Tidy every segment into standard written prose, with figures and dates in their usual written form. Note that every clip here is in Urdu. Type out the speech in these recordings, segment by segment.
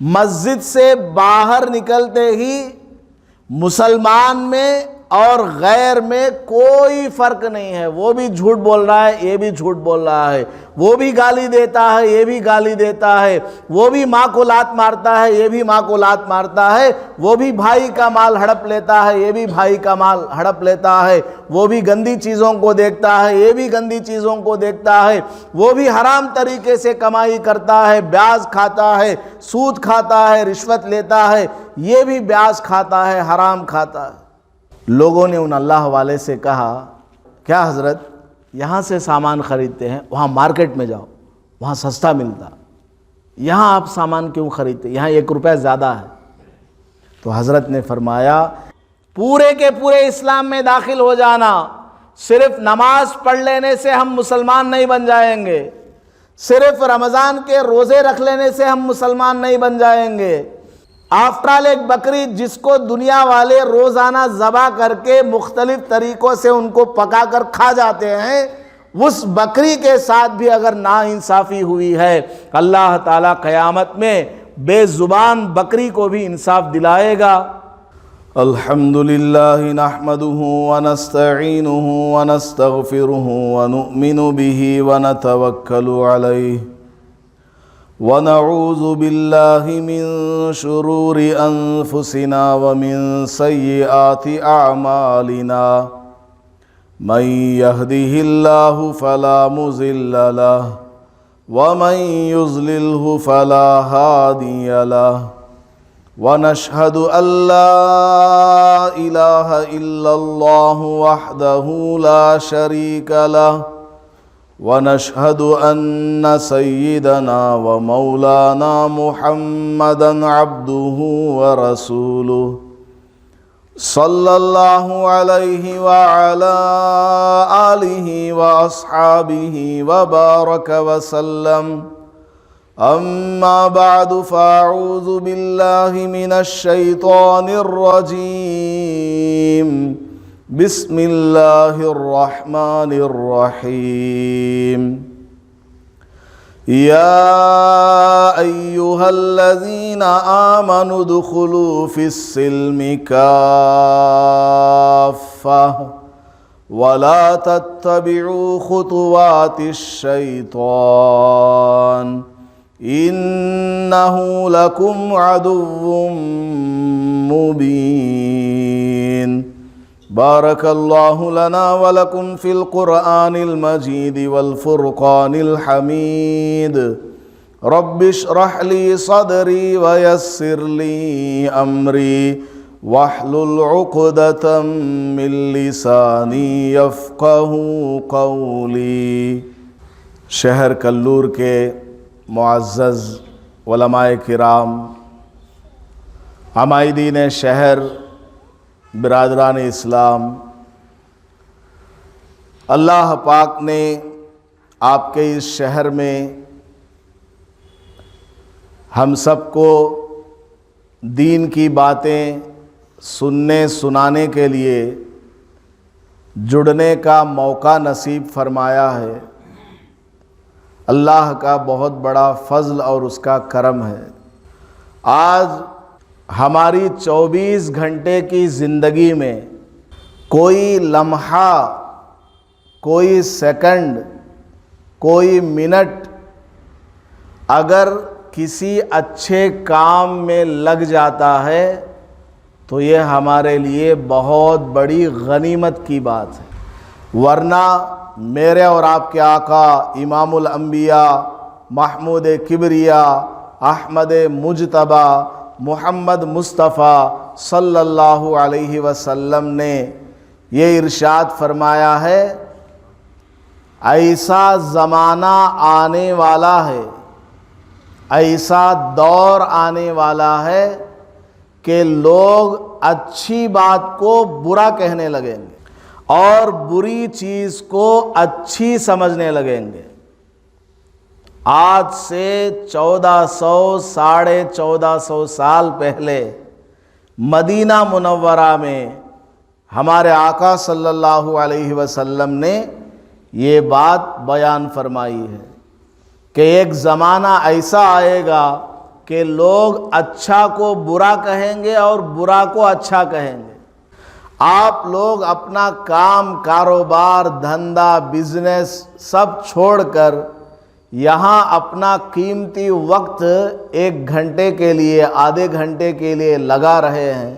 مسجد سے باہر نکلتے ہی مسلمان میں اور غیر میں کوئی فرق نہیں ہے، وہ بھی جھوٹ بول رہا ہے، یہ بھی جھوٹ بول رہا ہے، وہ بھی گالی دیتا ہے، یہ بھی گالی دیتا ہے، وہ بھی ماں کو لات مارتا ہے، یہ بھی ماں کو لات مارتا ہے، وہ بھی بھائی کا مال ہڑپ لیتا ہے، یہ بھی بھائی کا مال ہڑپ لیتا ہے، وہ بھی گندی چیزوں کو دیکھتا ہے، یہ بھی گندی چیزوں کو دیکھتا ہے، وہ بھی حرام طریقے سے کمائی کرتا ہے، بیاج کھاتا ہے، سود کھاتا ہے، رشوت لیتا ہے، یہ بھی بیاج کھاتا ہے، حرام کھاتا ہے۔ لوگوں نے ان اللہ والے سے کہا، کیا حضرت یہاں سے سامان خریدتے ہیں، وہاں مارکیٹ میں جاؤ، وہاں سستا ملتا، یہاں آپ سامان کیوں خریدتے، یہاں 1 روپے زیادہ ہے؟ تو حضرت نے فرمایا پورے کے پورے اسلام میں داخل ہو جانا، صرف نماز پڑھ لینے سے ہم مسلمان نہیں بن جائیں گے، صرف رمضان کے روزے رکھ لینے سے ہم مسلمان نہیں بن جائیں گے۔ آفٹر آل ایک بکری جس کو دنیا والے روزانہ ذبح کر کے مختلف طریقوں سے ان کو پکا کر کھا جاتے ہیں، اس بکری کے ساتھ بھی اگر ناانصافی ہوئی ہے، اللہ تعالیٰ قیامت میں بے زبان بکری کو بھی انصاف دلائے گا۔ الحمدللہ نحمدہ ونستعینہ ونستغفرہ ونؤمن بہ ونتوکل علیہ ونعوذ باللہ من شرور انفسنا ومن سیئات اعمالنا من یہدہ اللہ فلا مضل لہ ومن یضللہ فلا ہادی لہ ونشہد ان لا الہ الا اللہ وحدہ لا شریک لہ ونشہد ان سیدنا ومولانا محمدا عبدہ ورسولہ صلی اللہ علیہ وعلا آلہ واصحابہ وبارک وسلم۔ اما بعد فاعوذ باللہ من الشیطان الرجیم، بسم اللہ الرحمن الرحیم۔ یا ایہا الذین آمنوا ادخلوا فی السلم کافہ ولا تتبعوا خطوات الشیطان انہ لکم عدو مبین۔ بارک اللہ لنا ولکم فی القرآن المجید والفرقان الحمید۔ رب اشرح لی صدری ویسر لی امری واحلل عقدۃ من لسانی یفقہوا قولی۔ شہر کلور کے معزز علماء کرام، عمائدین شہر، برادران اسلام، اللہ پاک نے آپ کے اس شہر میں ہم سب کو دین کی باتیں سننے سنانے کے لیے جڑنے کا موقع نصیب فرمایا ہے۔ اللہ کا بہت بڑا فضل اور اس کا کرم ہے۔ آج ہماری 24 گھنٹے کی زندگی میں کوئی لمحہ، کوئی سیکنڈ، کوئی منٹ اگر کسی اچھے کام میں لگ جاتا ہے تو یہ ہمارے لیے بہت بڑی غنیمت کی بات ہے، ورنہ میرے اور آپ کے آقا امام الانبیاء محمود کبریا احمد مجتبی محمد مصطفیٰ صلی اللہ علیہ وسلم نے یہ ارشاد فرمایا ہے، ایسا زمانہ آنے والا ہے، ایسا دور آنے والا ہے کہ لوگ اچھی بات کو برا کہنے لگیں گے اور بری چیز کو اچھی سمجھنے لگیں گے۔ آج سے 1400 سال پہلے مدینہ منورہ میں ہمارے آقا صلی اللہ علیہ وسلم نے یہ بات بیان فرمائی ہے کہ ایک زمانہ ایسا آئے گا کہ لوگ اچھا کو برا کہیں گے اور برا کو اچھا کہیں گے۔ آپ لوگ اپنا کام، کاروبار، دھندا، بزنس سب چھوڑ کر یہاں اپنا قیمتی وقت 1 گھنٹے کے لیے، آدھے گھنٹے کے لیے لگا رہے ہیں۔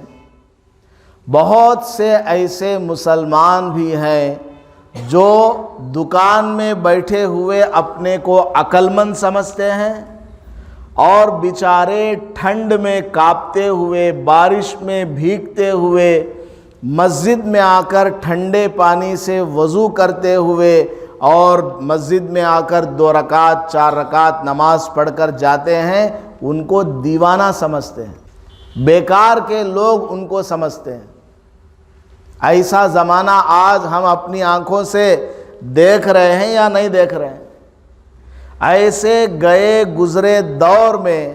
بہت سے ایسے مسلمان بھی ہیں جو دکان میں بیٹھے ہوئے اپنے کو عقل مند سمجھتے ہیں اور بیچارے ٹھنڈ میں کانپتے ہوئے، بارش میں بھیگتے ہوئے، مسجد میں آ کر ٹھنڈے پانی سے وضو کرتے ہوئے اور مسجد میں آ کر 2 رکعت 4 رکعت نماز پڑھ کر جاتے ہیں، ان کو دیوانہ سمجھتے ہیں، بیکار کے لوگ ان کو سمجھتے ہیں۔ ایسا زمانہ آج ہم اپنی آنکھوں سے دیکھ رہے ہیں یا نہیں دیکھ رہے ہیں؟ ایسے گئے گزرے دور میں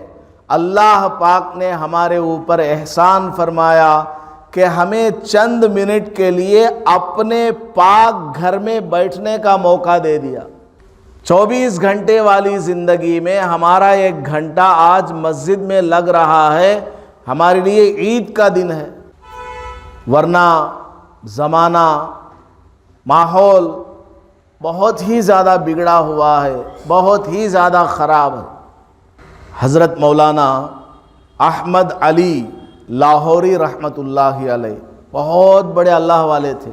اللہ پاک نے ہمارے اوپر احسان فرمایا کہ ہمیں چند منٹ کے لیے اپنے پاک گھر میں بیٹھنے کا موقع دے دیا۔ 24 گھنٹے والی زندگی میں ہمارا 1 گھنٹہ آج مسجد میں لگ رہا ہے، ہمارے لیے عید کا دن ہے، ورنہ زمانہ، ماحول بہت ہی زیادہ بگڑا ہوا ہے، بہت ہی زیادہ خراب ہے۔ حضرت مولانا احمد علی لاہوری رحمت اللہ علیہ بہت بڑے اللہ والے تھے۔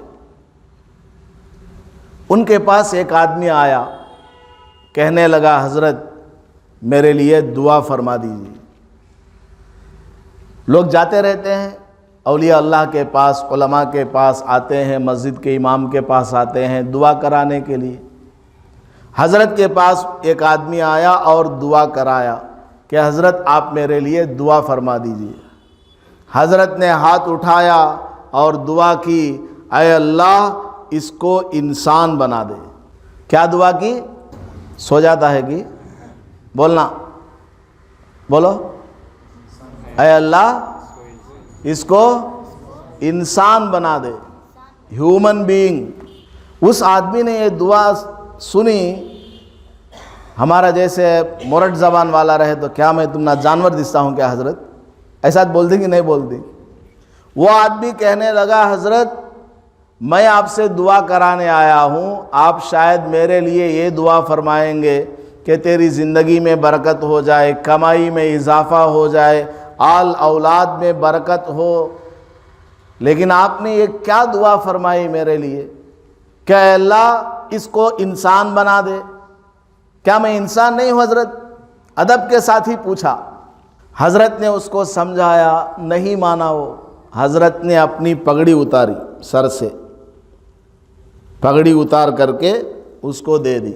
ان کے پاس ایک آدمی آیا، کہنے لگا حضرت میرے لیے دعا فرما دیجیے۔ لوگ جاتے رہتے ہیں اولیاء اللہ کے پاس، علماء کے پاس آتے ہیں، مسجد کے امام کے پاس آتے ہیں دعا کرانے کے لیے۔ حضرت کے پاس ایک آدمی آیا اور دعا کرایا کہ حضرت آپ میرے لیے دعا فرما دیجیے۔ حضرت نے ہاتھ اٹھایا اور دعا کی، اے اللہ اس کو انسان بنا دے۔ کیا دعا کی؟ سو جاتا ہے کہ بولنا، بولو، اے اللہ اس کو انسان بنا دے، ہیومن بینگ۔ اس آدمی نے یہ دعا سنی، ہمارا جیسے مورٹ زبان والا رہے تو کیا میں تم نہ جانور دستا ہوں کیا حضرت، ایسا بول دی کہ نہیں بول دی؟ وہ آدمی کہنے لگا حضرت میں آپ سے دعا کرانے آیا ہوں، آپ شاید میرے لیے یہ دعا فرمائیں گے کہ تیری زندگی میں برکت ہو جائے، کمائی میں اضافہ ہو جائے، آل اولاد میں برکت ہو، لیکن آپ نے یہ کیا دعا فرمائی میرے لیے کہ اے اللہ اس کو انسان بنا دے؟ کیا میں انسان نہیں ہوں حضرت؟ ادب کے ساتھ ہی پوچھا۔ حضرت نے اس کو سمجھایا، نہیں مانا وہ۔ حضرت نے اپنی پگڑی اتاری، سر سے پگڑی اتار کر کے اس کو دے دی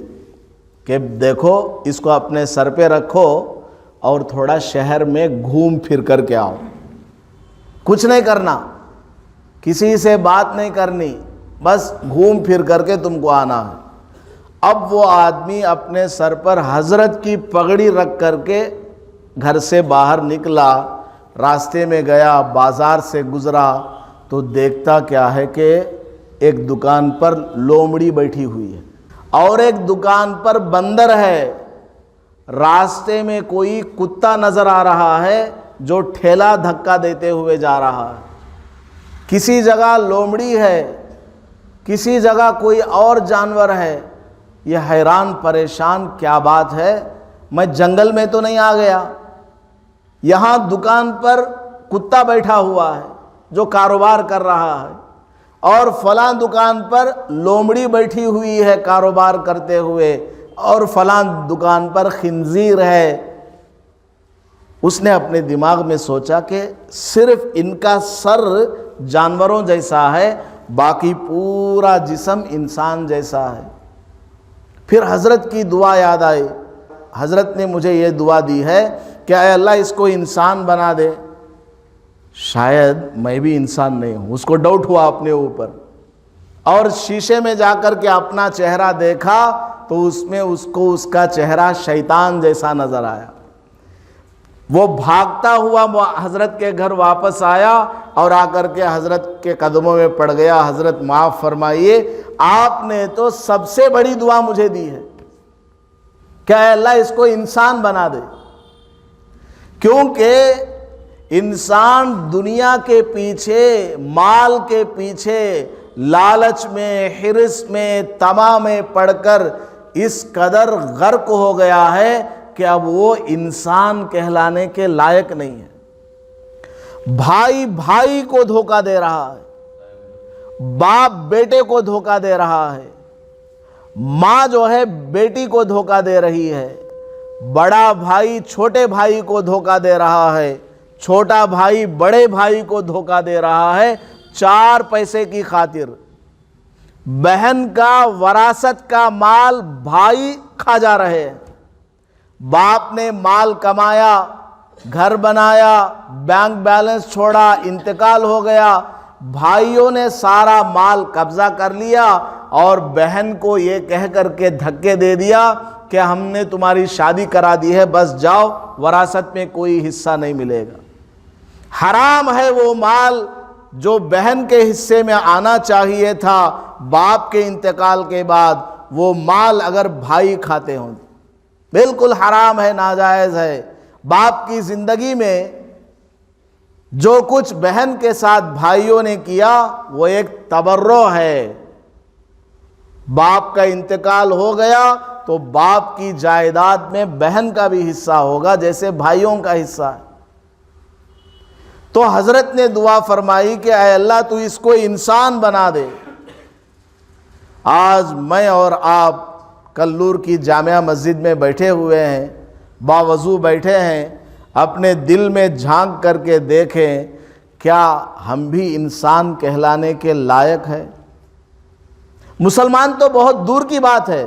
کہ دیکھو اس کو اپنے سر پہ رکھو اور تھوڑا شہر میں گھوم پھر کر کے آؤ، کچھ نہیں کرنا، کسی سے بات نہیں کرنی، بس گھوم پھر کر کے تم کو آنا ہے۔ اب وہ آدمی اپنے سر پر حضرت کی پگڑی رکھ کر کے گھر سے باہر نکلا، راستے میں گیا، بازار سے گزرا تو دیکھتا کیا ہے کہ ایک دکان پر لومڑی بیٹھی ہوئی ہے اور ایک دکان پر بندر ہے، راستے میں کوئی کتا نظر آ رہا ہے جو ٹھیلا دھکا دیتے ہوئے جا رہا ہے، کسی جگہ لومڑی ہے، کسی جگہ کوئی اور جانور ہے۔ یہ حیران پریشان کیا بات ہے، میں جنگل میں تو نہیں آ گیا، یہاں دکان پر کتا بیٹھا ہوا ہے جو کاروبار کر رہا ہے، اور فلاں دکان پر لومڑی بیٹھی ہوئی ہے کاروبار کرتے ہوئے، اور فلاں دکان پر خنزیر ہے۔ اس نے اپنے دماغ میں سوچا کہ صرف ان کا سر جانوروں جیسا ہے، باقی پورا جسم انسان جیسا ہے۔ پھر حضرت کی دعا یاد آئی، حضرت نے مجھے یہ دعا دی ہے کہ اے اللہ اس کو انسان بنا دے، شاید میں بھی انسان نہیں ہوں۔ اس کو ڈاؤٹ ہوا اپنے اوپر، اور شیشے میں جا کر کے اپنا چہرہ دیکھا تو اس میں اس کو اس کا چہرہ شیطان جیسا نظر آیا۔ وہ بھاگتا ہوا حضرت کے گھر واپس آیا اور آ کر کے حضرت کے قدموں میں پڑ گیا، حضرت معاف فرمائیے، آپ نے تو سب سے بڑی دعا مجھے دی ہے کہ اے اللہ اس کو انسان بنا دے۔ کیونکہ انسان دنیا کے پیچھے، مال کے پیچھے، لالچ میں، حرص میں، طمع میں پڑ کر اس قدر غرق ہو گیا ہے کہ اب وہ انسان کہلانے کے لائق نہیں ہے۔ بھائی بھائی کو دھوکہ دے رہا ہے، باپ بیٹے کو دھوکہ دے رہا ہے، ماں جو ہے بیٹی کو دھوکہ دے رہی ہے، بڑا بھائی چھوٹے بھائی کو دھوکہ دے رہا ہے، چھوٹا بھائی بڑے بھائی کو دھوکہ دے رہا ہے، 4 پیسے کی خاطر۔ بہن کا وراثت کا مال بھائی کھا جا رہے ہیں۔ باپ نے مال کمایا، گھر بنایا، بینک بیلنس چھوڑا، انتقال ہو گیا، بھائیوں نے سارا مال قبضہ کر لیا اور بہن کو یہ کہہ کر کے دھکے دے دیا کہ ہم نے تمہاری شادی کرا دی ہے، بس جاؤ، وراثت میں کوئی حصہ نہیں ملے گا۔ حرام ہے وہ مال جو بہن کے حصے میں آنا چاہیے تھا باپ کے انتقال کے بعد، وہ مال اگر بھائی کھاتے ہوں بالکل حرام ہے، ناجائز ہے۔ باپ کی زندگی میں جو کچھ بہن کے ساتھ بھائیوں نے کیا وہ ایک تبرع ہے۔ باپ کا انتقال ہو گیا تو باپ کی جائیداد میں بہن کا بھی حصہ ہوگا جیسے بھائیوں کا حصہ ہے۔ تو حضرت نے دعا فرمائی کہ اے اللہ تو اس کو انسان بنا دے۔ آج میں اور آپ کلور کی جامعہ مسجد میں بیٹھے ہوئے ہیں، باوضو بیٹھے ہیں، اپنے دل میں جھانک کر کے دیکھیں کیا ہم بھی انسان کہلانے کے لائق ہیں؟ مسلمان تو بہت دور کی بات ہے،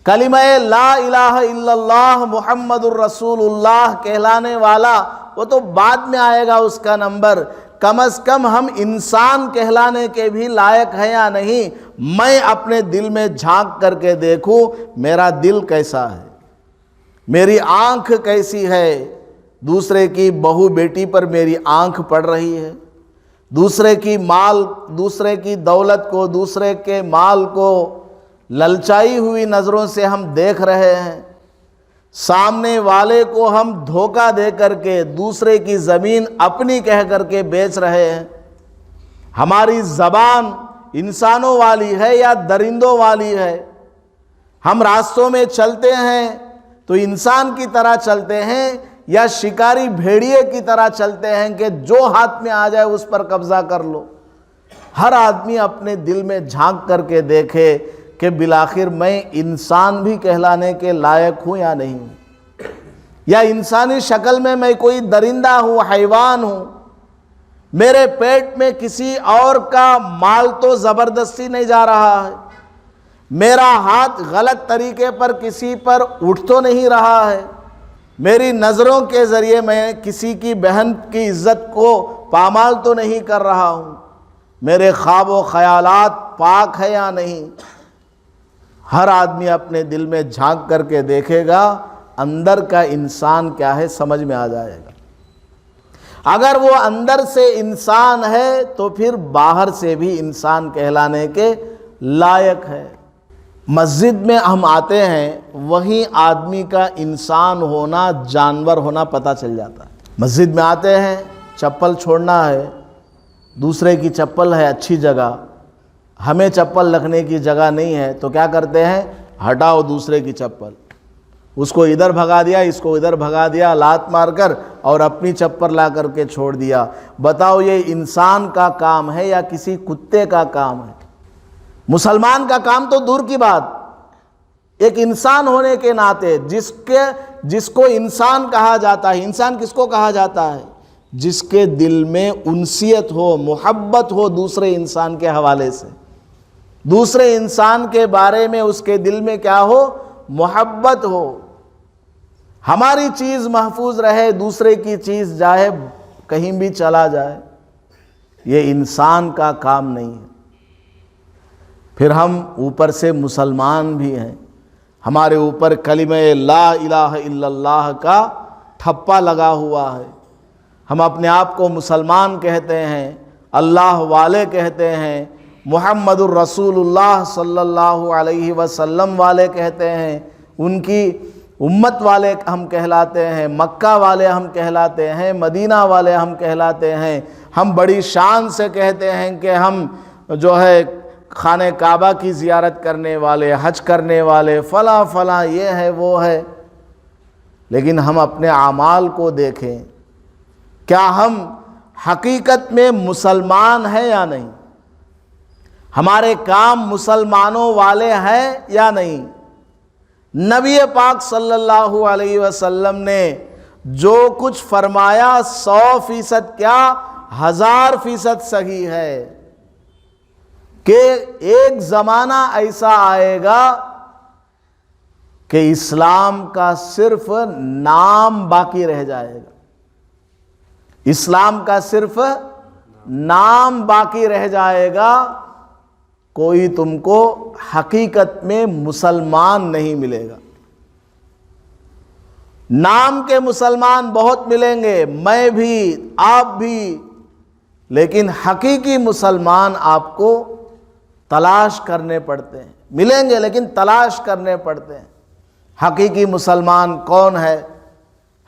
کلمہ لا الہ الا اللہ محمد الرسول اللہ کہلانے والا وہ تو بعد میں آئے گا اس کا نمبر، کم از کم ہم انسان کہلانے کے بھی لائق ہیں یا نہیں؟ میں اپنے دل میں جھانک کر کے دیکھوں میرا دل کیسا ہے، میری آنکھ کیسی ہے، دوسرے کی بہو بیٹی پر میری آنکھ پڑ رہی ہے، دوسرے کی مال، دوسرے کی دولت کو، دوسرے کے مال کو للچائی ہوئی نظروں سے ہم دیکھ رہے ہیں، سامنے والے کو ہم دھوکہ دے کر کے دوسرے کی زمین اپنی کہہ کر کے بیچ رہے ہیں۔ ہماری زبان انسانوں والی ہے یا درندوں والی ہے؟ ہم راستوں میں چلتے ہیں تو انسان کی طرح چلتے ہیں یا شکاری بھیڑیے کی طرح چلتے ہیں کہ جو ہاتھ میں آ جائے اس پر قبضہ کر لو؟ ہر آدمی اپنے دل میں جھانک کر کے دیکھے کہ بالآخر میں انسان بھی کہلانے کے لائق ہوں یا نہیں، یا انسانی شکل میں کوئی درندہ ہوں، حیوان ہوں؟ میرے پیٹ میں کسی اور کا مال تو زبردستی نہیں جا رہا ہے، میرا ہاتھ غلط طریقے پر کسی پر اٹھ تو نہیں رہا ہے، میری نظروں کے ذریعے میں کسی کی بہن کی عزت کو پامال تو نہیں کر رہا ہوں، میرے خواب و خیالات پاک ہے یا نہیں؟ ہر آدمی اپنے دل میں جھانک کر کے دیکھے گا، اندر کا انسان کیا ہے سمجھ میں آ جائے گا۔ اگر وہ اندر سے انسان ہے تو پھر باہر سے بھی انسان کہلانے کے لائق ہے۔ مسجد میں ہم آتے ہیں، وہیں آدمی کا انسان ہونا، جانور ہونا پتہ چل جاتا ہے۔ مسجد میں آتے ہیں، چپل چھوڑنا ہے، دوسرے کی چپل ہے اچھی جگہ، ہمیں چپل رکھنے کی جگہ نہیں ہے تو کیا کرتے ہیں؟ ہٹاؤ دوسرے کی چپل، اس کو ادھر بھگا دیا، اس کو ادھر بھگا دیا لات مار کر، اور اپنی چپل لا کر کے چھوڑ دیا۔ بتاؤ یہ انسان کا کام ہے یا کسی کتے کا کام ہے؟ مسلمان کا کام تو دور کی بات، ایک انسان ہونے کے ناطے جس کو انسان کہا جاتا ہے۔ انسان کس کو کہا جاتا ہے؟ جس کے دل میں انسیت ہو، محبت ہو دوسرے انسان کے حوالے سے، دوسرے انسان کے بارے میں اس کے دل میں کیا ہو؟ محبت ہو، ہماری چیز محفوظ رہے، دوسرے کی چیز جائے کہیں بھی چلا جائے، یہ انسان کا کام نہیں ہے۔ پھر ہم اوپر سے مسلمان بھی ہیں، ہمارے اوپر کلمہ لا الہ الا اللہ کا ٹھپا لگا ہوا ہے، ہم اپنے آپ کو مسلمان کہتے ہیں، اللہ والے کہتے ہیں، محمد الرسول اللہ صلی اللہ علیہ وسلم والے کہتے ہیں، ان کی امت والے ہم کہلاتے ہیں، مکہ والے ہم کہلاتے ہیں، مدینہ والے ہم کہلاتے ہیں، ہم بڑی شان سے کہتے ہیں کہ ہم جو ہے خانہ کعبہ کی زیارت کرنے والے، حج کرنے والے، فلاں فلاں، یہ ہے وہ ہے، لیکن ہم اپنے اعمال کو دیکھیں، کیا ہم حقیقت میں مسلمان ہیں یا نہیں؟ ہمارے کام مسلمانوں والے ہیں یا نہیں؟ نبی پاک صلی اللہ علیہ وسلم نے جو کچھ فرمایا 100% کیا 1000% صحیح ہے کہ ایک زمانہ ایسا آئے گا کہ اسلام کا صرف نام باقی رہ جائے گا، اسلام کا صرف نام باقی رہ جائے گا، کوئی تم کو حقیقت میں مسلمان نہیں ملے گا۔ نام کے مسلمان بہت ملیں گے، میں بھی آپ بھی، لیکن حقیقی مسلمان آپ کو تلاش کرنے پڑتے ہیں، ملیں گے لیکن تلاش کرنے پڑتے ہیں۔ حقیقی مسلمان کون ہے؟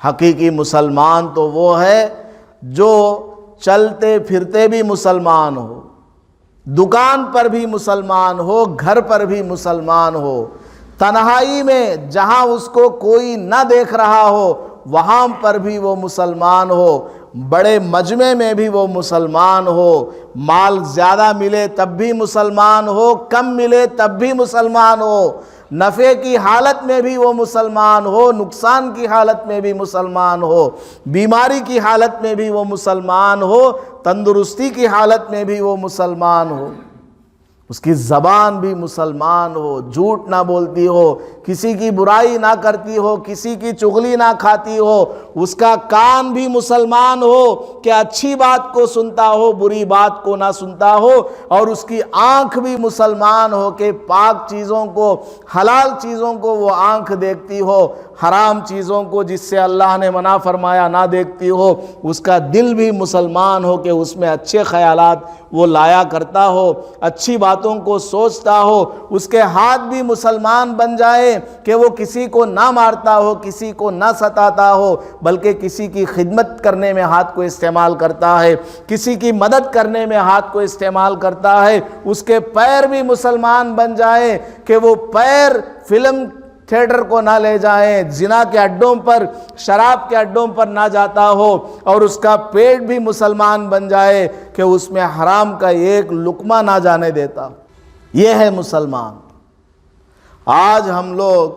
حقیقی مسلمان تو وہ ہے جو چلتے پھرتے بھی مسلمان ہو، دکان پر بھی مسلمان ہو، گھر پر بھی مسلمان ہو، تنہائی میں جہاں اس کو کوئی نہ دیکھ رہا ہو وہاں پر بھی وہ مسلمان ہو، بڑے مجمع میں بھی وہ مسلمان ہو، مال زیادہ ملے تب بھی مسلمان ہو، کم ملے تب بھی مسلمان ہو، نفع کی حالت میں بھی وہ مسلمان ہو، نقصان کی حالت میں بھی مسلمان ہو، بیماری کی حالت میں بھی وہ مسلمان ہو، تندرستی کی حالت میں بھی وہ مسلمان ہو، اس کی زبان بھی مسلمان ہو، جھوٹ نہ بولتی ہو، کسی کی برائی نہ کرتی ہو، کسی کی چغلی نہ کھاتی ہو، اس کا کان بھی مسلمان ہو کہ اچھی بات کو سنتا ہو، بری بات کو نہ سنتا ہو، اور اس کی آنکھ بھی مسلمان ہو کہ پاک چیزوں کو، حلال چیزوں کو وہ آنکھ دیکھتی ہو، حرام چیزوں کو جس سے اللہ نے منع فرمایا نہ دیکھتی ہو، اس کا دل بھی مسلمان ہو کہ اس میں اچھے خیالات وہ لایا کرتا ہو، اچھی باتوں کو سوچتا ہو، اس کے ہاتھ بھی مسلمان بن جائے کہ وہ کسی کو نہ مارتا ہو، کسی کو نہ ستاتا ہو، بلکہ کسی کی خدمت کرنے میں ہاتھ کو استعمال کرتا ہے، کسی کی مدد کرنے میں ہاتھ کو استعمال کرتا ہے، اس کے پیر بھی مسلمان بن جائے کہ وہ پیر فلم تھیٹر کو نہ لے جائیں، زنا کے اڈوں پر، شراب کے اڈوں پر نہ جاتا ہو، اور اس کا پیٹ بھی مسلمان بن جائے کہ اس میں حرام کا ایک لقمہ نہ جانے دیتا۔ یہ ہے مسلمان۔ آج ہم لوگ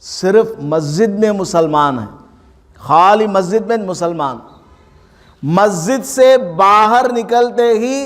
صرف مسجد میں مسلمان ہیں، خالی مسجد میں مسلمان، مسجد سے باہر نکلتے ہی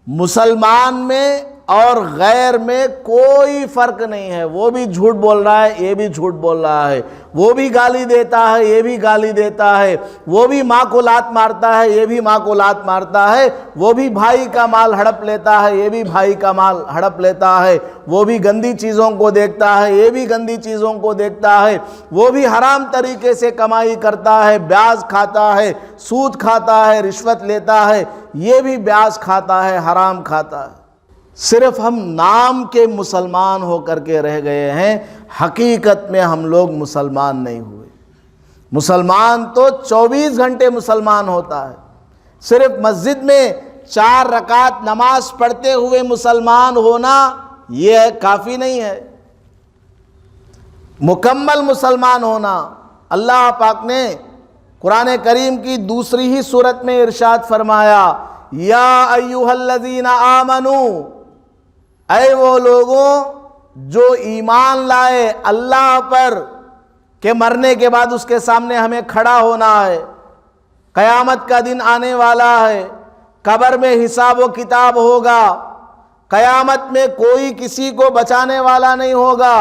مسلمان میں اور غیر میں کوئی فرق نہیں ہے، وہ بھی جھوٹ بول رہا ہے، یہ بھی جھوٹ بول رہا ہے، وہ بھی گالی دیتا ہے، یہ بھی گالی دیتا ہے، وہ بھی ماں کو لات مارتا ہے، یہ بھی ماں کو لات مارتا ہے، وہ بھی بھائی کا مال ہڑپ لیتا ہے، یہ بھی بھائی کا مال ہڑپ لیتا ہے، وہ بھی گندی چیزوں کو دیکھتا ہے، یہ بھی گندی چیزوں کو دیکھتا ہے، وہ بھی حرام طریقے سے کمائی کرتا ہے، بیاج کھاتا ہے، سود کھاتا ہے، رشوت لیتا ہے، یہ بھی بیاج کھاتا ہے، حرام کھاتا ہے۔ صرف ہم نام کے مسلمان ہو کر کے رہ گئے ہیں، حقیقت میں ہم لوگ مسلمان نہیں ہوئے۔ مسلمان تو 24 گھنٹے مسلمان ہوتا ہے، صرف مسجد میں 4 رکعت نماز پڑھتے ہوئے مسلمان ہونا یہ کافی نہیں ہے۔ مکمل مسلمان ہونا، اللہ پاک نے قرآن کریم کی دوسری ہی سورت میں ارشاد فرمایا، یا ایھا الذین آمنوا، اے وہ لوگوں جو ایمان لائے اللہ پر کہ مرنے کے بعد اس کے سامنے ہمیں کھڑا ہونا ہے، قیامت کا دن آنے والا ہے، قبر میں حساب و کتاب ہوگا، قیامت میں کوئی کسی کو بچانے والا نہیں ہوگا۔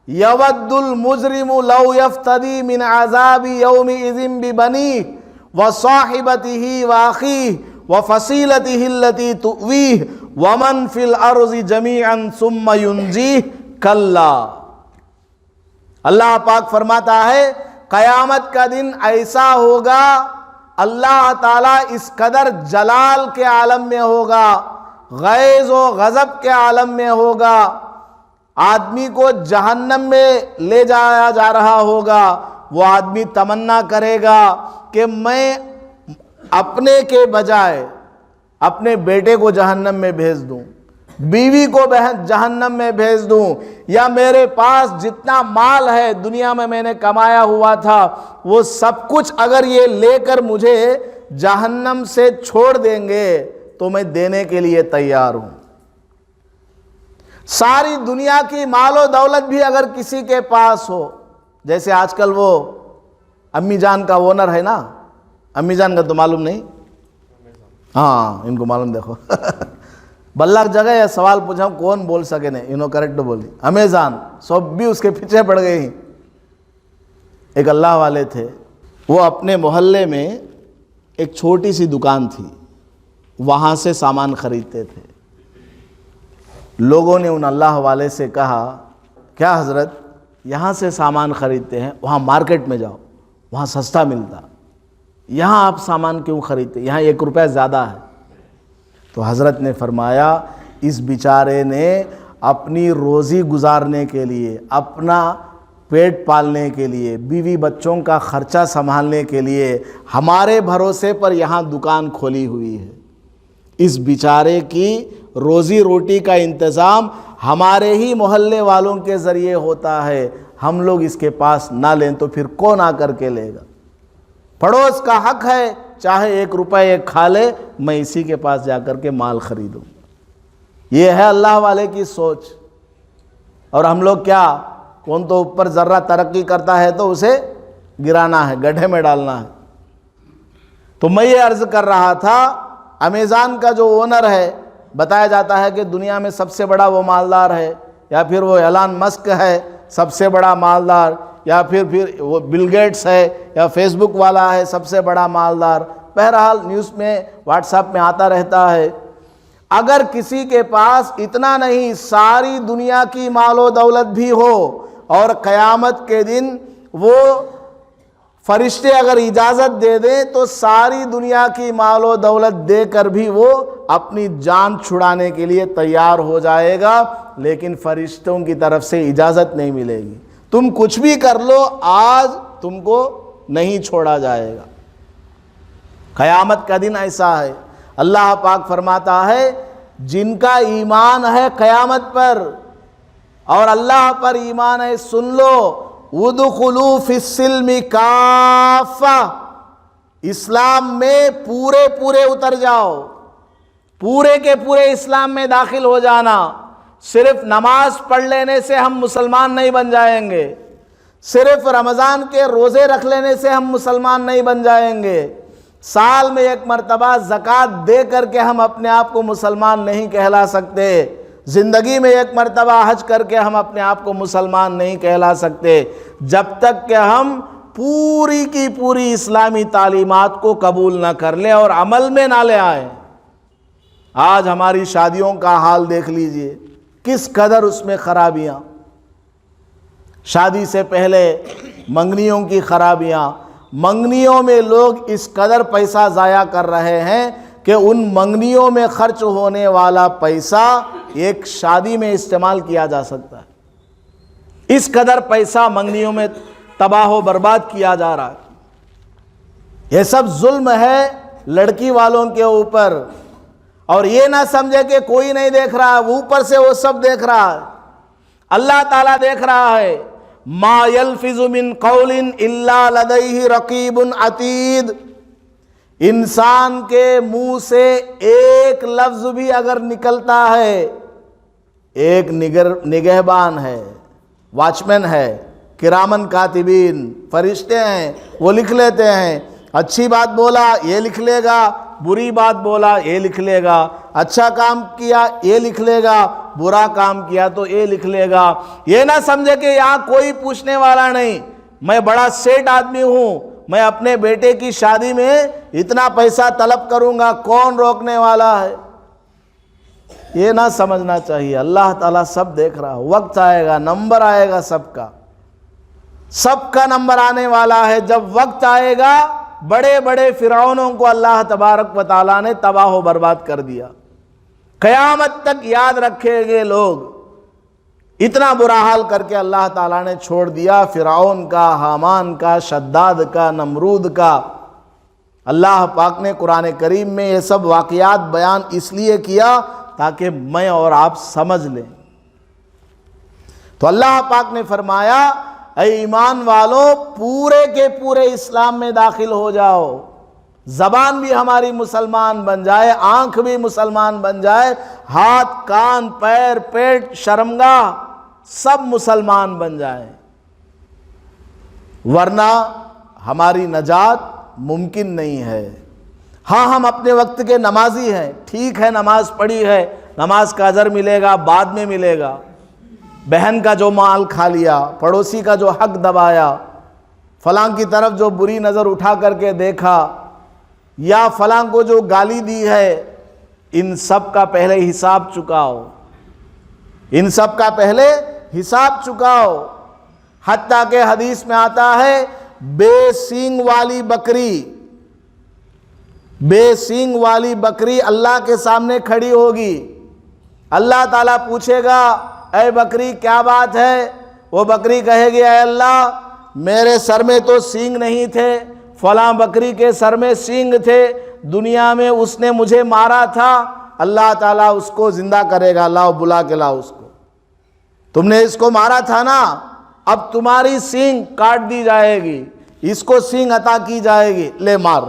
یود المجرم لو یفتدی من عذاب یومئذ ببنیہ وصاحبتہ واخیہ وفصیلتہ التی تؤویہ ومن فی الارض جمیعا ثم ینجیہ کلا۔ اللہ پاک فرماتا ہے قیامت کا دن ایسا ہوگا، اللہ تعالیٰ اس قدر جلال کے عالم میں ہوگا، غیظ و غضب کے عالم میں ہوگا، آدمی کو جہنم میں لے جایا جا رہا ہوگا، وہ آدمی تمنا کرے گا کہ میں اپنے کے بجائے اپنے بیٹے کو جہنم میں بھیج دوں، بیوی کو جہنم میں بھیج دوں، یا میرے پاس جتنا مال ہے دنیا میں نے کمایا ہوا تھا وہ سب کچھ اگر یہ لے کر مجھے جہنم سے چھوڑ دیں گے تو میں دینے کے لیے تیار ہوں۔ ساری دنیا کی مال و دولت بھی اگر کسی کے پاس ہو، جیسے آج کل وہ امی جان کا اونر ہے نا، امی جان کا تو معلوم نہیں، ہاں ان کو معلوم، دیکھو بلک جگہ یہ سوال پوچھا ہوں کون بول سکے نہیں، انہوں کریکٹ بولی، امیزان سب بھی اس کے پیچھے پڑ گئی۔ ایک اللہ والے تھے، وہ اپنے محلے میں ایک چھوٹی سی دکان تھی، وہاں سے سامان خریدتے تھے۔ لوگوں نے ان اللہ والے سے کہا کیا حضرت یہاں سے سامان خریدتے ہیں، وہاں مارکیٹ میں جاؤ وہاں سستا ملتا، یہاں آپ سامان کیوں خریدتے، یہاں 1 روپیہ زیادہ ہے۔ تو حضرت نے فرمایا اس بیچارے نے اپنی روزی گزارنے کے لیے، اپنا پیٹ پالنے کے لیے، بیوی بچوں کا خرچہ سنبھالنے کے لیے ہمارے بھروسے پر یہاں دکان کھولی ہوئی ہے۔ اس بیچارے کی روزی روٹی کا انتظام ہمارے ہی محلے والوں کے ذریعے ہوتا ہے، ہم لوگ اس کے پاس نہ لیں تو پھر کون آ کر کے لے گا؟ پڑوس کا حق ہے، چاہے 1 روپے کھا لے، میں اسی کے پاس جا کر کے مال خریدوں۔ یہ ہے اللہ والے کی سوچ۔ اور ہم لوگ کیا، کون تو اوپر ذرہ ترقی کرتا ہے تو اسے گرانا ہے، گڈھے میں ڈالنا ہے۔ تو میں یہ عرض کر رہا تھا، امیزان کا جو اونر ہے، بتایا جاتا ہے کہ دنیا میں سب سے بڑا وہ مالدار ہے، یا پھر وہ ایلان مسک ہے سب سے بڑا مالدار، یا پھر وہ بل گیٹس ہے، یا فیس بک والا ہے سب سے بڑا مالدار۔ بہرحال نیوز میں واٹس ایپ میں آتا رہتا ہے۔ اگر کسی کے پاس اتنا نہیں، ساری دنیا کی مال و دولت بھی ہو، اور قیامت کے دن وہ فرشتے اگر اجازت دے دیں تو ساری دنیا کی مال و دولت دے کر بھی وہ اپنی جان چھڑانے کے لیے تیار ہو جائے گا، لیکن فرشتوں کی طرف سے اجازت نہیں ملے گی۔ تم کچھ بھی کر لو، آج تم کو نہیں چھوڑا جائے گا۔ قیامت کا دن ایسا ہے، اللہ پاک فرماتا ہے جن کا ایمان ہے قیامت پر اور اللہ پر ایمان ہے، سن لو، ادخلوا فی السلم کافہ، اسلام میں پورے اتر جاؤ، پورے کے پورے اسلام میں داخل ہو جانا۔ صرف نماز پڑھ لینے سے ہم مسلمان نہیں بن جائیں گے، صرف رمضان کے روزے رکھ لینے سے ہم مسلمان نہیں بن جائیں گے، سال میں 1 مرتبہ زکوٰۃ دے کر کے ہم اپنے آپ کو مسلمان نہیں کہلا سکتے، زندگی میں 1 مرتبہ حج کر کے ہم اپنے آپ کو مسلمان نہیں کہلا سکتے، جب تک کہ ہم پوری کی پوری اسلامی تعلیمات کو قبول نہ کر لیں اور عمل میں نہ لے آئیں۔ آج ہماری شادیوں کا حال دیکھ لیجئے، کس قدر اس میں خرابیاں، شادی سے پہلے منگنیوں کی خرابیاں، منگنیوں میں لوگ اس قدر پیسہ ضائع کر رہے ہیں کہ ان منگنیوں میں خرچ ہونے والا پیسہ ایک شادی میں استعمال کیا جا سکتا ہے۔ اس قدر پیسہ منگنیوں میں تباہ و برباد کیا جا رہا ہے۔ یہ سب ظلم ہے لڑکی والوں کے اوپر، اور یہ نہ سمجھے کہ کوئی نہیں دیکھ رہا ہے، اوپر سے وہ سب دیکھ رہا ہے، اللہ تعالیٰ دیکھ رہا ہے۔ ما یلفظ من قول الا لدیہ رقیب عتید، انسان کے منہ سے ایک لفظ بھی اگر نکلتا ہے، ایک نگہبان ہے، واچمین ہے، کرامن کاتبین فرشتے ہیں، وہ لکھ لیتے ہیں، اچھی بات بولا یہ لکھ لے گا، بری بات بولا یہ لکھ لے گا، اچھا کام کیا یہ لکھ لے گا، برا کام کیا تو یہ لکھ لے گا۔ یہ نہ سمجھے کہ یہاں کوئی پوچھنے والا نہیں، میں بڑا سیٹ آدمی ہوں، میں اپنے بیٹے کی شادی میں اتنا پیسہ طلب کروں گا، کون روکنے والا ہے؟ یہ نہ سمجھنا چاہیے، اللہ تعالیٰ سب دیکھ رہا ہے، وقت آئے گا، نمبر آئے گا، سب کا نمبر آنے والا ہے۔ جب وقت آئے گا، بڑے بڑے فرعونوں کو اللہ تبارک و تعالیٰ نے تباہ و برباد کر دیا۔ قیامت تک یاد رکھیں گے لوگ، اتنا برا حال کر کے اللہ تعالیٰ نے چھوڑ دیا فرعون کا، حامان کا، شداد کا، نمرود کا۔ اللہ پاک نے قرآن کریم میں یہ سب واقعات بیان اس لیے کیا تاکہ میں اور آپ سمجھ لیں۔ تو اللہ پاک نے فرمایا اے ایمان والو پورے کے پورے اسلام میں داخل ہو جاؤ، زبان بھی ہماری مسلمان بن جائے، آنکھ بھی مسلمان بن جائے، ہاتھ، کان، پیر، پیٹ، شرمگاہ سب مسلمان بن جائیں، ورنہ ہماری نجات ممکن نہیں ہے۔ ہاں ہم اپنے وقت کے نمازی ہیں، ٹھیک ہے، نماز پڑھی ہے، نماز کا اجر ملے گا، بعد میں ملے گا۔ بہن کا جو مال کھا لیا، پڑوسی کا جو حق دبایا، فلاں کی طرف جو بری نظر اٹھا کر کے دیکھا، یا فلاں کو جو گالی دی ہے، ان سب کا پہلے حساب چکاؤ، ان سب کا پہلے حساب چکاؤ۔ حتیٰ کہ حدیث میں آتا ہے بے سینگ والی بکری، بے سینگ والی بکری اللہ کے سامنے کھڑی ہوگی، اللہ تعالیٰ پوچھے گا اے بکری کیا بات ہے؟ وہ بکری کہے گی اے اللہ میرے سر میں تو سینگ نہیں تھے، فلاں بکری کے سر میں سینگ تھے، دنیا میں اس نے مجھے مارا تھا۔ اللہ تعالیٰ اس کو زندہ کرے گا، لاؤ بلا کے لاؤ اس کو، تم نے اس کو مارا تھا نا، اب تمہاری سینگ کاٹ دی جائے گی، اس کو سینگ عطا کی جائے گی، لے مار۔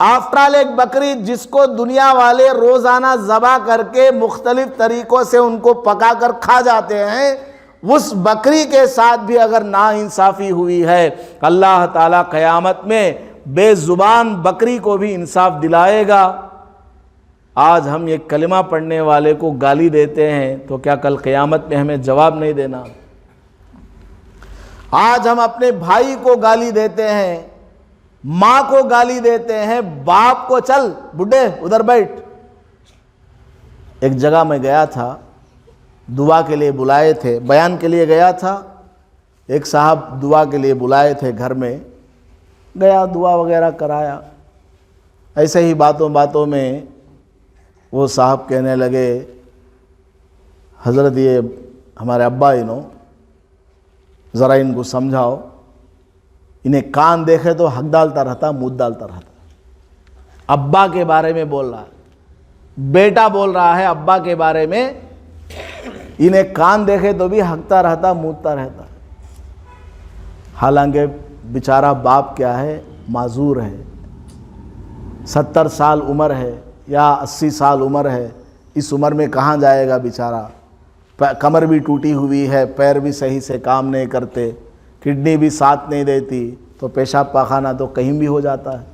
آفٹر آل ایک بکری جس کو دنیا والے روزانہ ذبح کر کے مختلف طریقوں سے ان کو پکا کر کھا جاتے ہیں، اس بکری کے ساتھ بھی اگر ناانصافی ہوئی ہے، اللہ تعالیٰ قیامت میں بے زبان بکری کو بھی انصاف دلائے گا۔ آج ہم یہ کلمہ پڑھنے والے کو گالی دیتے ہیں تو کیا کل قیامت میں ہمیں جواب نہیں دینا؟ آج ہم اپنے بھائی کو گالی دیتے ہیں، ماں کو گالی دیتے ہیں، باپ کو چل بڈھے ادھر بیٹھ۔ ایک جگہ میں گیا تھا، دعا کے لیے بلائے تھے، بیان کے لیے گیا تھا، ایک صاحب دعا کے لیے بلائے تھے گھر میں، گیا دعا وغیرہ کرایا۔ ایسے ہی باتوں باتوں میں وہ صاحب کہنے لگے حضرت یہ ہمارے ابا ذرا ان کو سمجھاؤ، انہیں کان دیکھے تو حق ڈالتا رہتا، منہ ڈالتا رہتا۔ ابا کے بارے میں بول رہا ہے، بیٹا بول رہا ہے ابا کے بارے میں، انہیں کان دیکھے تو بھی ہنکتا رہتا، مونتا رہتا۔ حالانکہ بیچارہ باپ کیا ہے، معذور ہے، 70 سال عمر ہے یا 80 سال عمر ہے، اس عمر میں کہاں جائے گا بیچارہ؟ کمر بھی ٹوٹی ہوئی ہے، پیر بھی صحیح سے کام نہیں کرتے، کڈنی بھی ساتھ نہیں دیتی، تو پیشاب پاخانہ تو کہیں بھی ہو جاتا ہے۔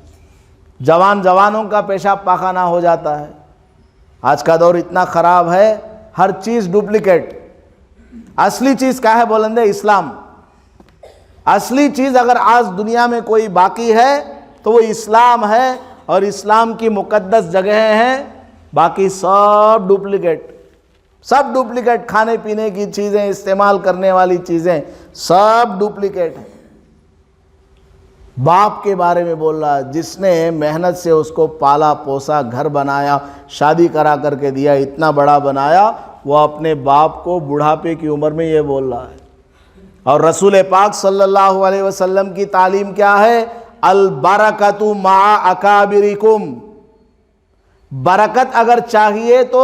جوانوں کا پیشاب پاخانہ ہو جاتا ہے۔ آج کا دور اتنا خراب ہے، ہر چیز ڈپلیکیٹ۔ اصلی چیز کیا ہے بولندے؟ اسلام۔ اصلی چیز اگر آج دنیا میں کوئی باقی ہے تو وہ اسلام ہے، اور اسلام کی مقدس جگہیں ہیں، باقی سب ڈپلیکیٹ، سب ڈپلیکیٹ۔ کھانے پینے کی چیزیں، استعمال کرنے والی چیزیں سب ڈپلیکیٹ ہیں۔ باپ کے بارے میں بول رہا ہے جس نے محنت سے اس کو پالا پوسا، گھر بنایا، شادی کرا کر کے دیا، اتنا بڑا بنایا، وہ اپنے باپ کو بڑھاپے کی عمر میں یہ بول رہا ہے۔ اور رسول پاک صلی اللہ علیہ وسلم کی تعلیم کیا ہے؟ البرکۃ مع اکابرکم۔ برکت اگر چاہیے تو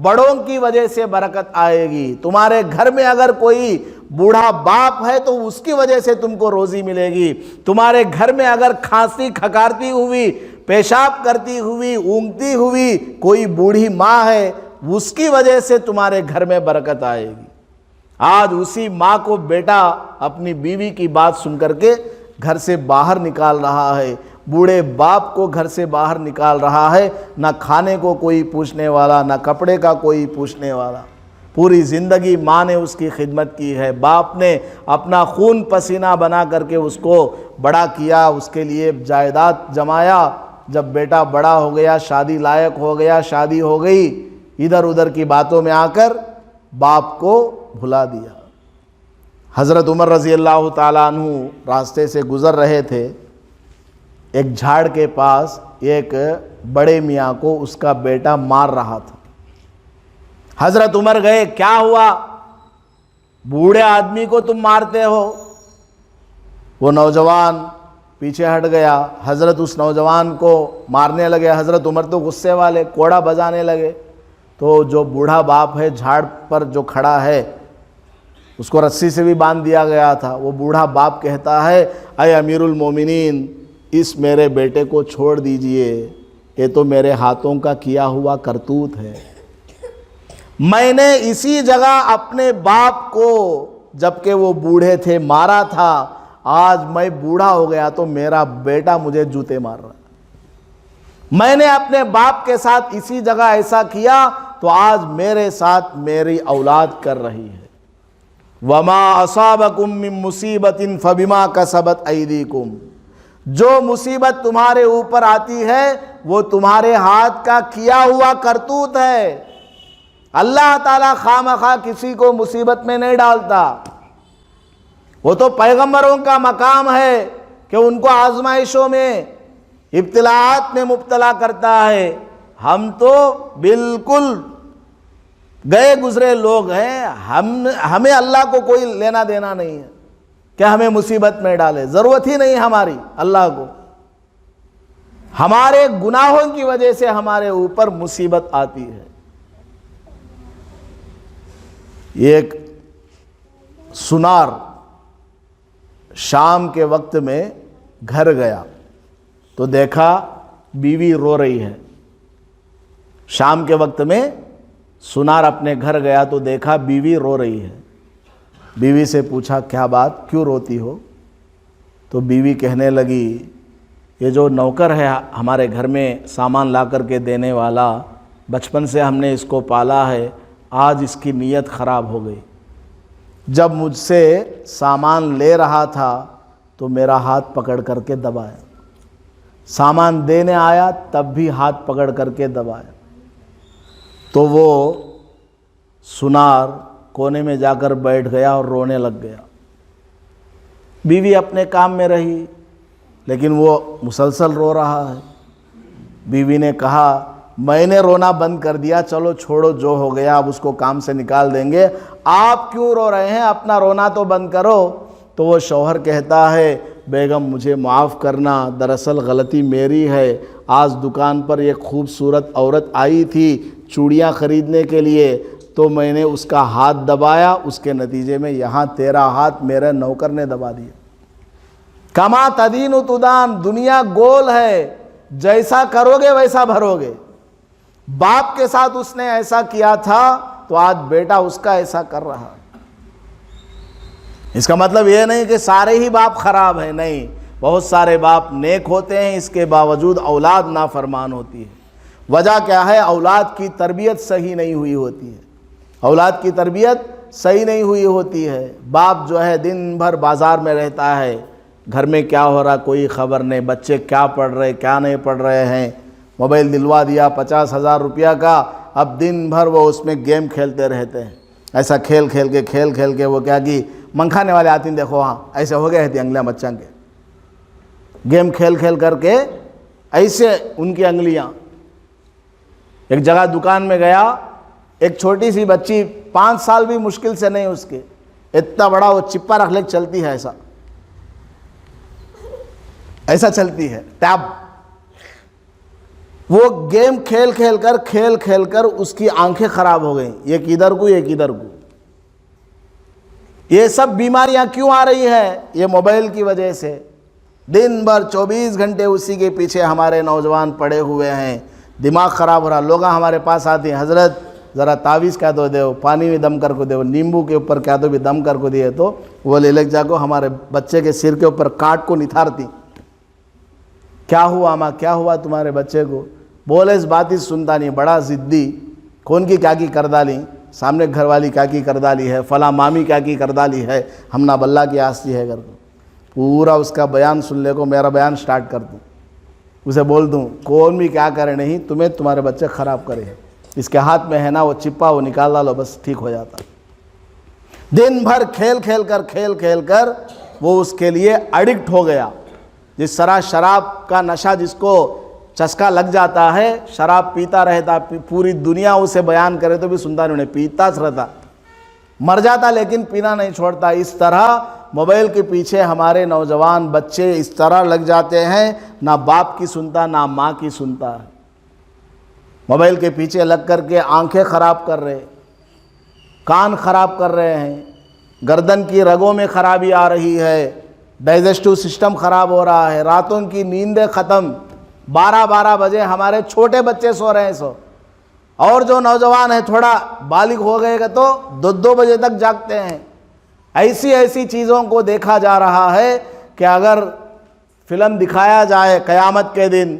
بڑوں کی وجہ سے برکت آئے گی۔ تمہارے گھر میں اگر کوئی بوڑھا باپ ہے تو اس کی وجہ سے تم کو روزی ملے گی۔ تمہارے گھر میں اگر کھانسی کھکارتی ہوئی، پیشاب کرتی ہوئی، اونگتی ہوئی کوئی بوڑھی ماں ہے، اس کی وجہ سے تمہارے گھر میں برکت آئے گی۔ آج اسی ماں کو بیٹا اپنی بیوی کی بات سن کر کے گھر سے باہر نکال رہا ہے، بوڑھے باپ کو گھر سے باہر نکال رہا ہے، نہ کھانے کو کوئی پوچھنے والا، نہ کپڑے کا کوئی پوچھنے والا۔ پوری زندگی ماں نے اس کی خدمت کی ہے، باپ نے اپنا خون پسینہ بنا کر کے اس کو بڑا کیا، اس کے لیے جائیداد جمایا۔ جب بیٹا بڑا ہو گیا، شادی لائق ہو گیا، شادی ہو گئی، ادھر ادھر کی باتوں میں آ کر باپ کو بھلا دیا۔ حضرت عمر رضی اللہ تعالیٰ عنہ راستے سے گزر رہے تھے، ایک جھاڑ کے پاس ایک بڑے میاں کو اس کا بیٹا مار رہا تھا۔ حضرت عمر گئے, کیا ہوا, بوڑھے آدمی کو تم مارتے ہو. وہ نوجوان پیچھے ہٹ گیا, حضرت اس نوجوان کو مارنے لگے. حضرت عمر تو غصے والے, کوڑا بجانے لگے. تو جو بوڑھا باپ ہے جھاڑ پر جو کھڑا ہے, اس کو رسی سے بھی باندھ دیا گیا تھا, وہ بوڑھا باپ کہتا ہے, اے امیر المومنین, اس میرے بیٹے کو چھوڑ دیجئے, یہ تو میرے ہاتھوں کا کیا ہوا کرتوت ہے. میں نے اسی جگہ اپنے باپ کو جبکہ وہ بوڑھے تھے مارا تھا, آج میں بوڑھا ہو گیا تو میرا بیٹا مجھے جوتے مار رہا ہے. میں نے اپنے باپ کے ساتھ اسی جگہ ایسا کیا تو آج میرے ساتھ میری اولاد کر رہی ہے. وَمَا أَصَابَكُم مِّن مُّصِيبَةٍ فَبِمَا كَسَبَتْ أَيْدِيكُمْ, جو مصیبت تمہارے اوپر آتی ہے وہ تمہارے ہاتھ کا کیا ہوا کرتوت ہے. اللہ تعالیٰ خواہ کسی کو مصیبت میں نہیں ڈالتا. وہ تو پیغمبروں کا مقام ہے کہ ان کو آزمائشوں میں, ابتلاعات میں مبتلا کرتا ہے. ہم تو بالکل گئے گزرے لوگ ہیں, ہمیں اللہ کو کوئی لینا دینا نہیں ہے کہ ہمیں مصیبت میں ڈالے, ضرورت ہی نہیں ہماری اللہ کو. ہمارے گناہوں کی وجہ سے ہمارے اوپر مصیبت آتی ہے. ایک سنار شام کے وقت میں گھر گیا تو دیکھا بیوی رو رہی ہے. شام کے وقت میں سنار اپنے گھر گیا تو دیکھا بیوی رو رہی ہے. بیوی سے پوچھا, کیا بات, کیوں روتی ہو؟ تو بیوی کہنے لگی, یہ جو نوکر ہے ہمارے گھر میں سامان لا کر کے دینے والا, بچپن سے ہم نے اس کو پالا ہے, آج اس کی نیت خراب ہو گئی. جب مجھ سے سامان لے رہا تھا تو میرا ہاتھ پکڑ کر کے دبایا, سامان دینے آیا تب بھی ہاتھ پکڑ کر کے دبایا. تو وہ سنار کونے میں جا کر بیٹھ گیا اور رونے لگ گیا. بیوی اپنے کام میں رہی لیکن وہ مسلسل رو رہا ہے. بیوی نے کہا, میں نے رونا بند کر دیا, چلو چھوڑو جو ہو گیا, اب اس کو کام سے نکال دیں گے, آپ کیوں رو رہے ہیں, اپنا رونا تو بند کرو. تو وہ شوہر کہتا ہے, بیگم مجھے معاف کرنا, دراصل غلطی میری ہے. آج دکان پر ایک خوبصورت عورت آئی تھی چوڑیاں خریدنے کے لیے, تو میں نے اس کا ہاتھ دبایا, اس کے نتیجے میں یہاں تیرا ہاتھ میرے نوکر نے دبا دیا. کما تدین تدان, دنیا گول ہے, جیسا کرو گے ویسا بھرو گے. باپ کے ساتھ اس نے ایسا کیا تھا تو آج بیٹا اس کا ایسا کر رہا. اس کا مطلب یہ نہیں کہ سارے ہی باپ خراب ہیں, نہیں, بہت سارے باپ نیک ہوتے ہیں, اس کے باوجود اولاد نافرمان ہوتی ہے. وجہ کیا ہے؟ اولاد کی تربیت صحیح نہیں ہوئی ہوتی ہے. اولاد کی تربیت صحیح نہیں ہوئی ہوتی ہے. باپ جو ہے دن بھر بازار میں رہتا ہے, گھر میں کیا ہو رہا کوئی خبر نہیں, بچے کیا پڑھ رہے کیا نہیں پڑھ رہے ہیں. موبائل دلوا دیا 50,000 روپیہ کا, اب دن بھر وہ اس میں گیم کھیلتے رہتے ہیں. ایسا کھیل کھیل کے وہ کیا کہ منکھانے والے آتے ہیں, دیکھو وہاں ایسے ہو گئے تھے انگلیاں بچوں کے, گیم کھیل کر کے ایسے ان کی انگلیاں. ایک جگہ دکان میں گیا, ایک چھوٹی سی بچی 5 سال بھی مشکل سے نہیں اس کے, اتنا بڑا وہ چپا رکھ لے چلتی ہے, ایسا چلتی ہے ٹیب. وہ گیم کھیل کر اس کی آنکھیں خراب ہو گئیں, ایک ادھر کو ایک ادھر کو. یہ سب بیماریاں کیوں آ رہی ہیں؟ یہ موبائل کی وجہ سے. دن بھر 24 گھنٹے اسی کے پیچھے ہمارے نوجوان پڑے ہوئے ہیں, دماغ خراب ہو رہا. لوگ ہمارے پاس آتے ہیں, حضرت ذرا تعویذ کیا تو دے, پانی میں دم کر کو دے, نیمبو کے اوپر کیا تو بھی دم کر کو دیے, تو وہ لے لے جا کو ہمارے بچے کے سر کے اوپر کاٹ کو نتھارتی. کیا ہوا ماں, کیا ہوا تمہارے بچے کو؟ بولے اس بات ہی سنتا نہیں, بڑا ضدی, کون کی کیا کی کر ڈالی, سامنے گھر والی کیا کی کر ڈالی ہے, فلاں مامی کیا کی کر ڈالی ہے, ہم نہ بلّہ کی آستی ہے. کر کو پورا اس کا بیان سن لے کو میرا بیان سٹارٹ کر دوں, اسے بول دوں کون بھی کیا کرے نہیں, تمہیں تمہارے بچے خراب کرے, اس کے ہاتھ میں ہے نا وہ چپا, وہ نکال ڈالو بس ٹھیک ہو جاتا. دن بھر کھیل کر وہ اس کے لیے ایڈکٹ ہو گیا. جس طرح شراب کا نشہ جس کو چسکا لگ جاتا ہے, شراب پیتا رہتا, پوری دنیا اسے بیان کرے تو بھی سنتا نہیں, پیتا رہتا, مر جاتا لیکن پینا نہیں چھوڑتا. اس طرح موبائل کے پیچھے ہمارے نوجوان بچے اس طرح لگ جاتے ہیں, نہ باپ کی سنتا نہ ماں کی سنتا ہے. موبائل کے پیچھے لگ کر کے آنکھیں خراب کر رہے, کان خراب کر رہے ہیں, گردن کی رگوں میں خرابی آ رہی ہے, ڈائجسٹو سسٹم خراب ہو رہا ہے, راتوں کی نیندیں ختم, 12 بجے ہمارے چھوٹے بچے سو رہے ہیں, اور جو نوجوان ہیں تھوڑا بالغ ہو گئے گا تو 2 بجے تک جاگتے ہیں. ایسی چیزوں کو دیکھا جا رہا ہے کہ اگر فلم دکھایا جائے قیامت کے دن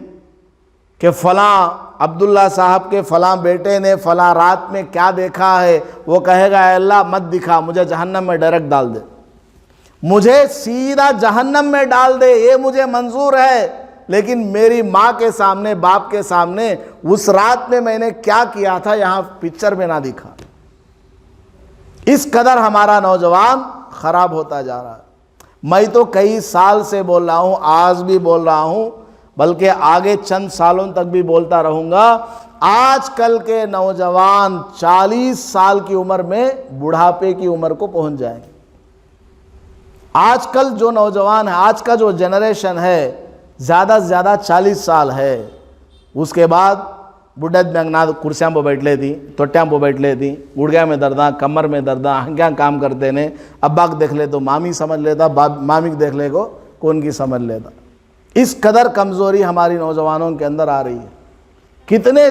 کہ فلاں عبداللہ صاحب کے فلاں بیٹے نے فلاں رات میں کیا دیکھا ہے, وہ کہے گا اے اللہ مت دکھا, مجھے جہنم میں ڈائریکٹ ڈال دے, مجھے سیدھا جہنم میں ڈال دے, یہ مجھے منظور ہے, لیکن میری ماں کے سامنے باپ کے سامنے اس رات میں نے کیا کیا تھا یہاں پکچر میں نہ دکھا. اس قدر ہمارا نوجوان خراب ہوتا جا رہا ہے. میں تو کئی سال سے بول رہا ہوں, آج بھی بول رہا ہوں, بلکہ آگے چند سالوں تک بھی بولتا رہوں گا. آج کل کے نوجوان 40 سال کی عمر میں بڑھاپے کی عمر کو پہنچ جائیں گے. آج کل جو نوجوان ہے, آج کا جو جنریشن ہے, زیادہ سے زیادہ 40 سال ہے. اس کے بعد بڈھت بینگنا کرسیاں پہ بیٹھ لیتی, توٹیاں پہ بیٹھ لیتی, گڑگیا میں درداں, کمر میں درداں, ہنگیاں کام کرتے نے. ابا کو دیکھ لے تو مامی سمجھ لیتا, مامی کو دیکھ لے کو کون کی سمجھ لیتا. اس قدر کمزوری ہماری نوجوانوں کے اندر آ رہی ہے. کتنے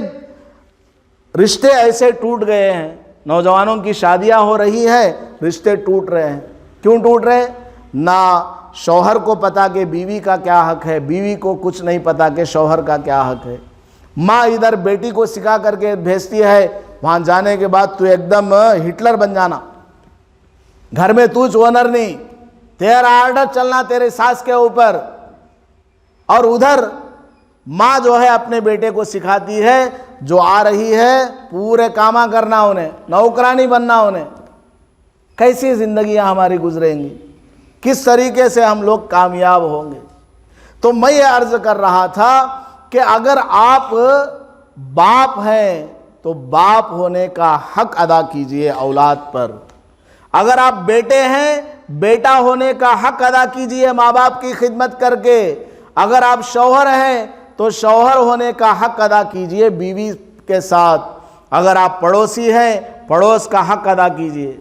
رشتے ایسے ٹوٹ گئے ہیں, نوجوانوں کی شادیاں ہو رہی ہیں, رشتے ٹوٹ رہے ہیں. کیوں ٹوٹ رہے؟ نہ شوہر کو پتا کہ بیوی کا کیا حق ہے, بیوی کو کچھ نہیں پتا کہ شوہر کا کیا حق ہے. ماں ادھر بیٹی کو سکھا کر کے بھیجتی ہے, وہاں جانے کے بعد تو ایک دم ہٹلر بن جانا, گھر میں تو اونر نہیں, تیرا آرڈر چلنا تیرے ساس کے اوپر. اور ادھر ماں جو ہے اپنے بیٹے کو سکھاتی ہے, جو آ رہی ہے پورے کاماں کرنا انہیں, نوکرانی بننا انہیں. کیسی زندگیاں ہماری گزریں گی, کس طریقے سے ہم لوگ کامیاب ہوں گے. تو میں یہ عرض کر رہا تھا کہ اگر آپ باپ ہیں تو باپ ہونے کا حق ادا کیجئے اولاد پر. اگر آپ بیٹے ہیں, بیٹا ہونے کا حق ادا کیجئے ماں باپ کی خدمت کر کے. اگر آپ شوہر ہیں تو شوہر ہونے کا حق ادا کیجئے بیوی کے ساتھ. اگر آپ پڑوسی ہیں, پڑوس کا حق ادا کیجئے.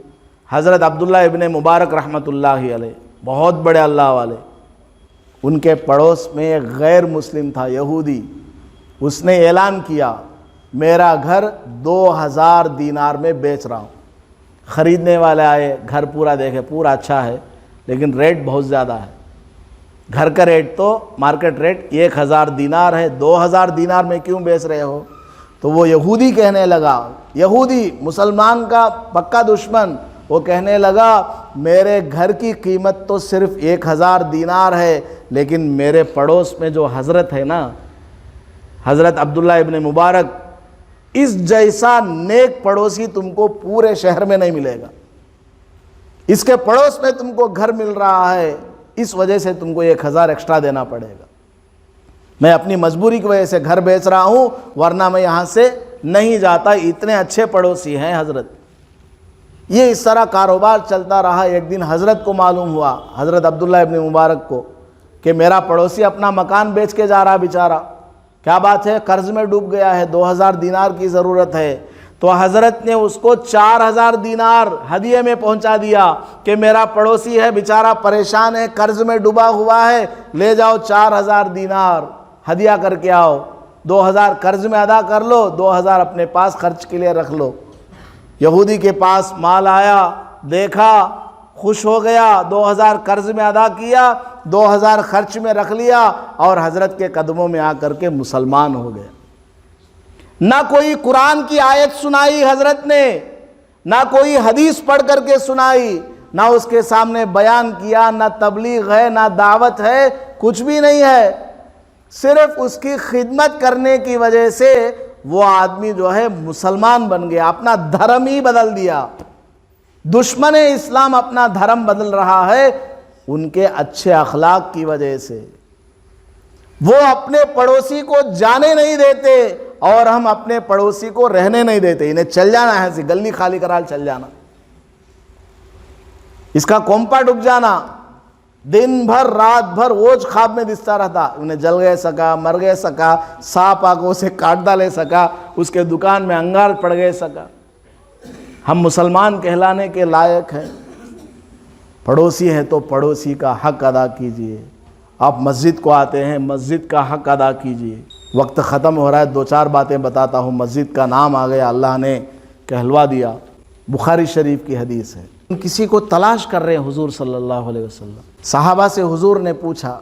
حضرت عبداللہ ابن مبارک رحمۃ اللہ علیہ, بہت بڑے اللہ والے, ان کے پڑوس میں ایک غیر مسلم تھا, یہودی. اس نے اعلان کیا میرا گھر 2000 دینار میں بیچ رہا ہوں. خریدنے والے آئے, گھر پورا دیکھے, پورا اچھا ہے لیکن ریٹ بہت زیادہ ہے. گھر کا ریٹ تو مارکیٹ ریٹ 1000 دینار ہے, 2000 دینار میں کیوں بیچ رہے ہو؟ تو وہ یہودی کہنے لگا, یہودی مسلمان کا پکا دشمن, وہ کہنے لگا میرے گھر کی قیمت تو صرف 1000 دینار ہے, لیکن میرے پڑوس میں جو حضرت ہے نا, حضرت عبداللہ ابن مبارک, اس جیسا نیک پڑوسی تم کو پورے شہر میں نہیں ملے گا. اس کے پڑوس میں تم کو گھر مل رہا ہے, اس وجہ سے تم کو 1000 ایکسٹرا دینا پڑے گا. میں اپنی مجبوری کی وجہ سے گھر بیچ رہا ہوں, ورنہ میں یہاں سے نہیں جاتا. اتنے اچھے پڑوسی ہیں حضرت. یہ اس طرح کاروبار چلتا رہا. ایک دن حضرت کو معلوم ہوا, حضرت عبداللہ ابن مبارک کو, کہ میرا پڑوسی اپنا مکان بیچ کے جا رہا بیچارہ. کیا بات ہے؟ قرض میں ڈوب گیا ہے, 2000 دینار کی ضرورت ہے. تو حضرت نے اس کو 4000 دینار ہدیے میں پہنچا دیا کہ میرا پڑوسی ہے بیچارہ, پریشان ہے, قرض میں ڈوبا ہوا ہے, لے جاؤ 4000 دینار ہدیہ کر کے آؤ. 2000 قرض میں ادا کر لو, 2000 اپنے پاس خرچ کے لیے رکھ لو. یہودی کے پاس مال آیا, دیکھا, خوش ہو گیا, 2000 قرض میں ادا کیا, 2000 خرچ میں رکھ لیا, اور حضرت کے قدموں میں آ کر کے مسلمان ہو گیا. نہ کوئی قرآن کی آیت سنائی حضرت نے, نہ کوئی حدیث پڑھ کر کے سنائی, نہ اس کے سامنے بیان کیا, نہ تبلیغ ہے, نہ دعوت ہے, کچھ بھی نہیں ہے. صرف اس کی خدمت کرنے کی وجہ سے وہ آدمی جو ہے مسلمان بن گیا, اپنا دھرم ہی بدل دیا. دشمن اسلام اپنا دھرم بدل رہا ہے ان کے اچھے اخلاق کی وجہ سے. وہ اپنے پڑوسی کو جانے نہیں دیتے اور ہم اپنے پڑوسی کو رہنے نہیں دیتے. انہیں چل جانا ہے, گلی خالی کرال چل جانا, اس کا کومپا ڈب جانا, دن بھر رات بھر اوج خواب میں دستا رہتا. انہیں جل گئے سکا, مر گئے سکا, سانپ آ کو اسے کاٹ ڈالے سکا, اس کے دکان میں انگار پڑ گئے سکا. ہم مسلمان کہلانے کے لائق ہیں. پڑوسی ہے تو پڑوسی کا حق ادا کیجئے. آپ مسجد کو آتے ہیں, مسجد کا حق ادا کیجئے. وقت ختم ہو رہا ہے, 2-4 باتیں بتاتا ہوں. مسجد کا نام آ گیا, اللہ نے کہلوا دیا. بخاری شریف کی حدیث ہے. کسی کو تلاش کر رہے ہیں حضور صلی اللہ علیہ وسلم. صحابہ سے حضور نے پوچھا,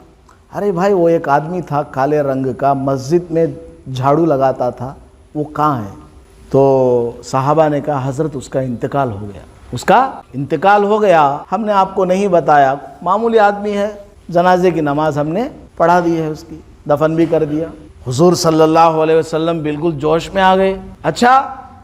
ارے بھائی وہ ایک آدمی تھا کالے رنگ کا, مسجد میں جھاڑو لگاتا تھا, وہ کہاں ہے؟ تو صحابہ نے کہا حضرت اس کا انتقال ہو گیا. اس کا انتقال ہو گیا, ہم نے آپ کو نہیں بتایا, معمولی آدمی ہے, جنازے کی نماز ہم نے پڑھا دی ہے, اس کی دفن بھی کر دیا. حضور صلی اللہ علیہ وسلم بالکل جوش میں آ گئے. اچھا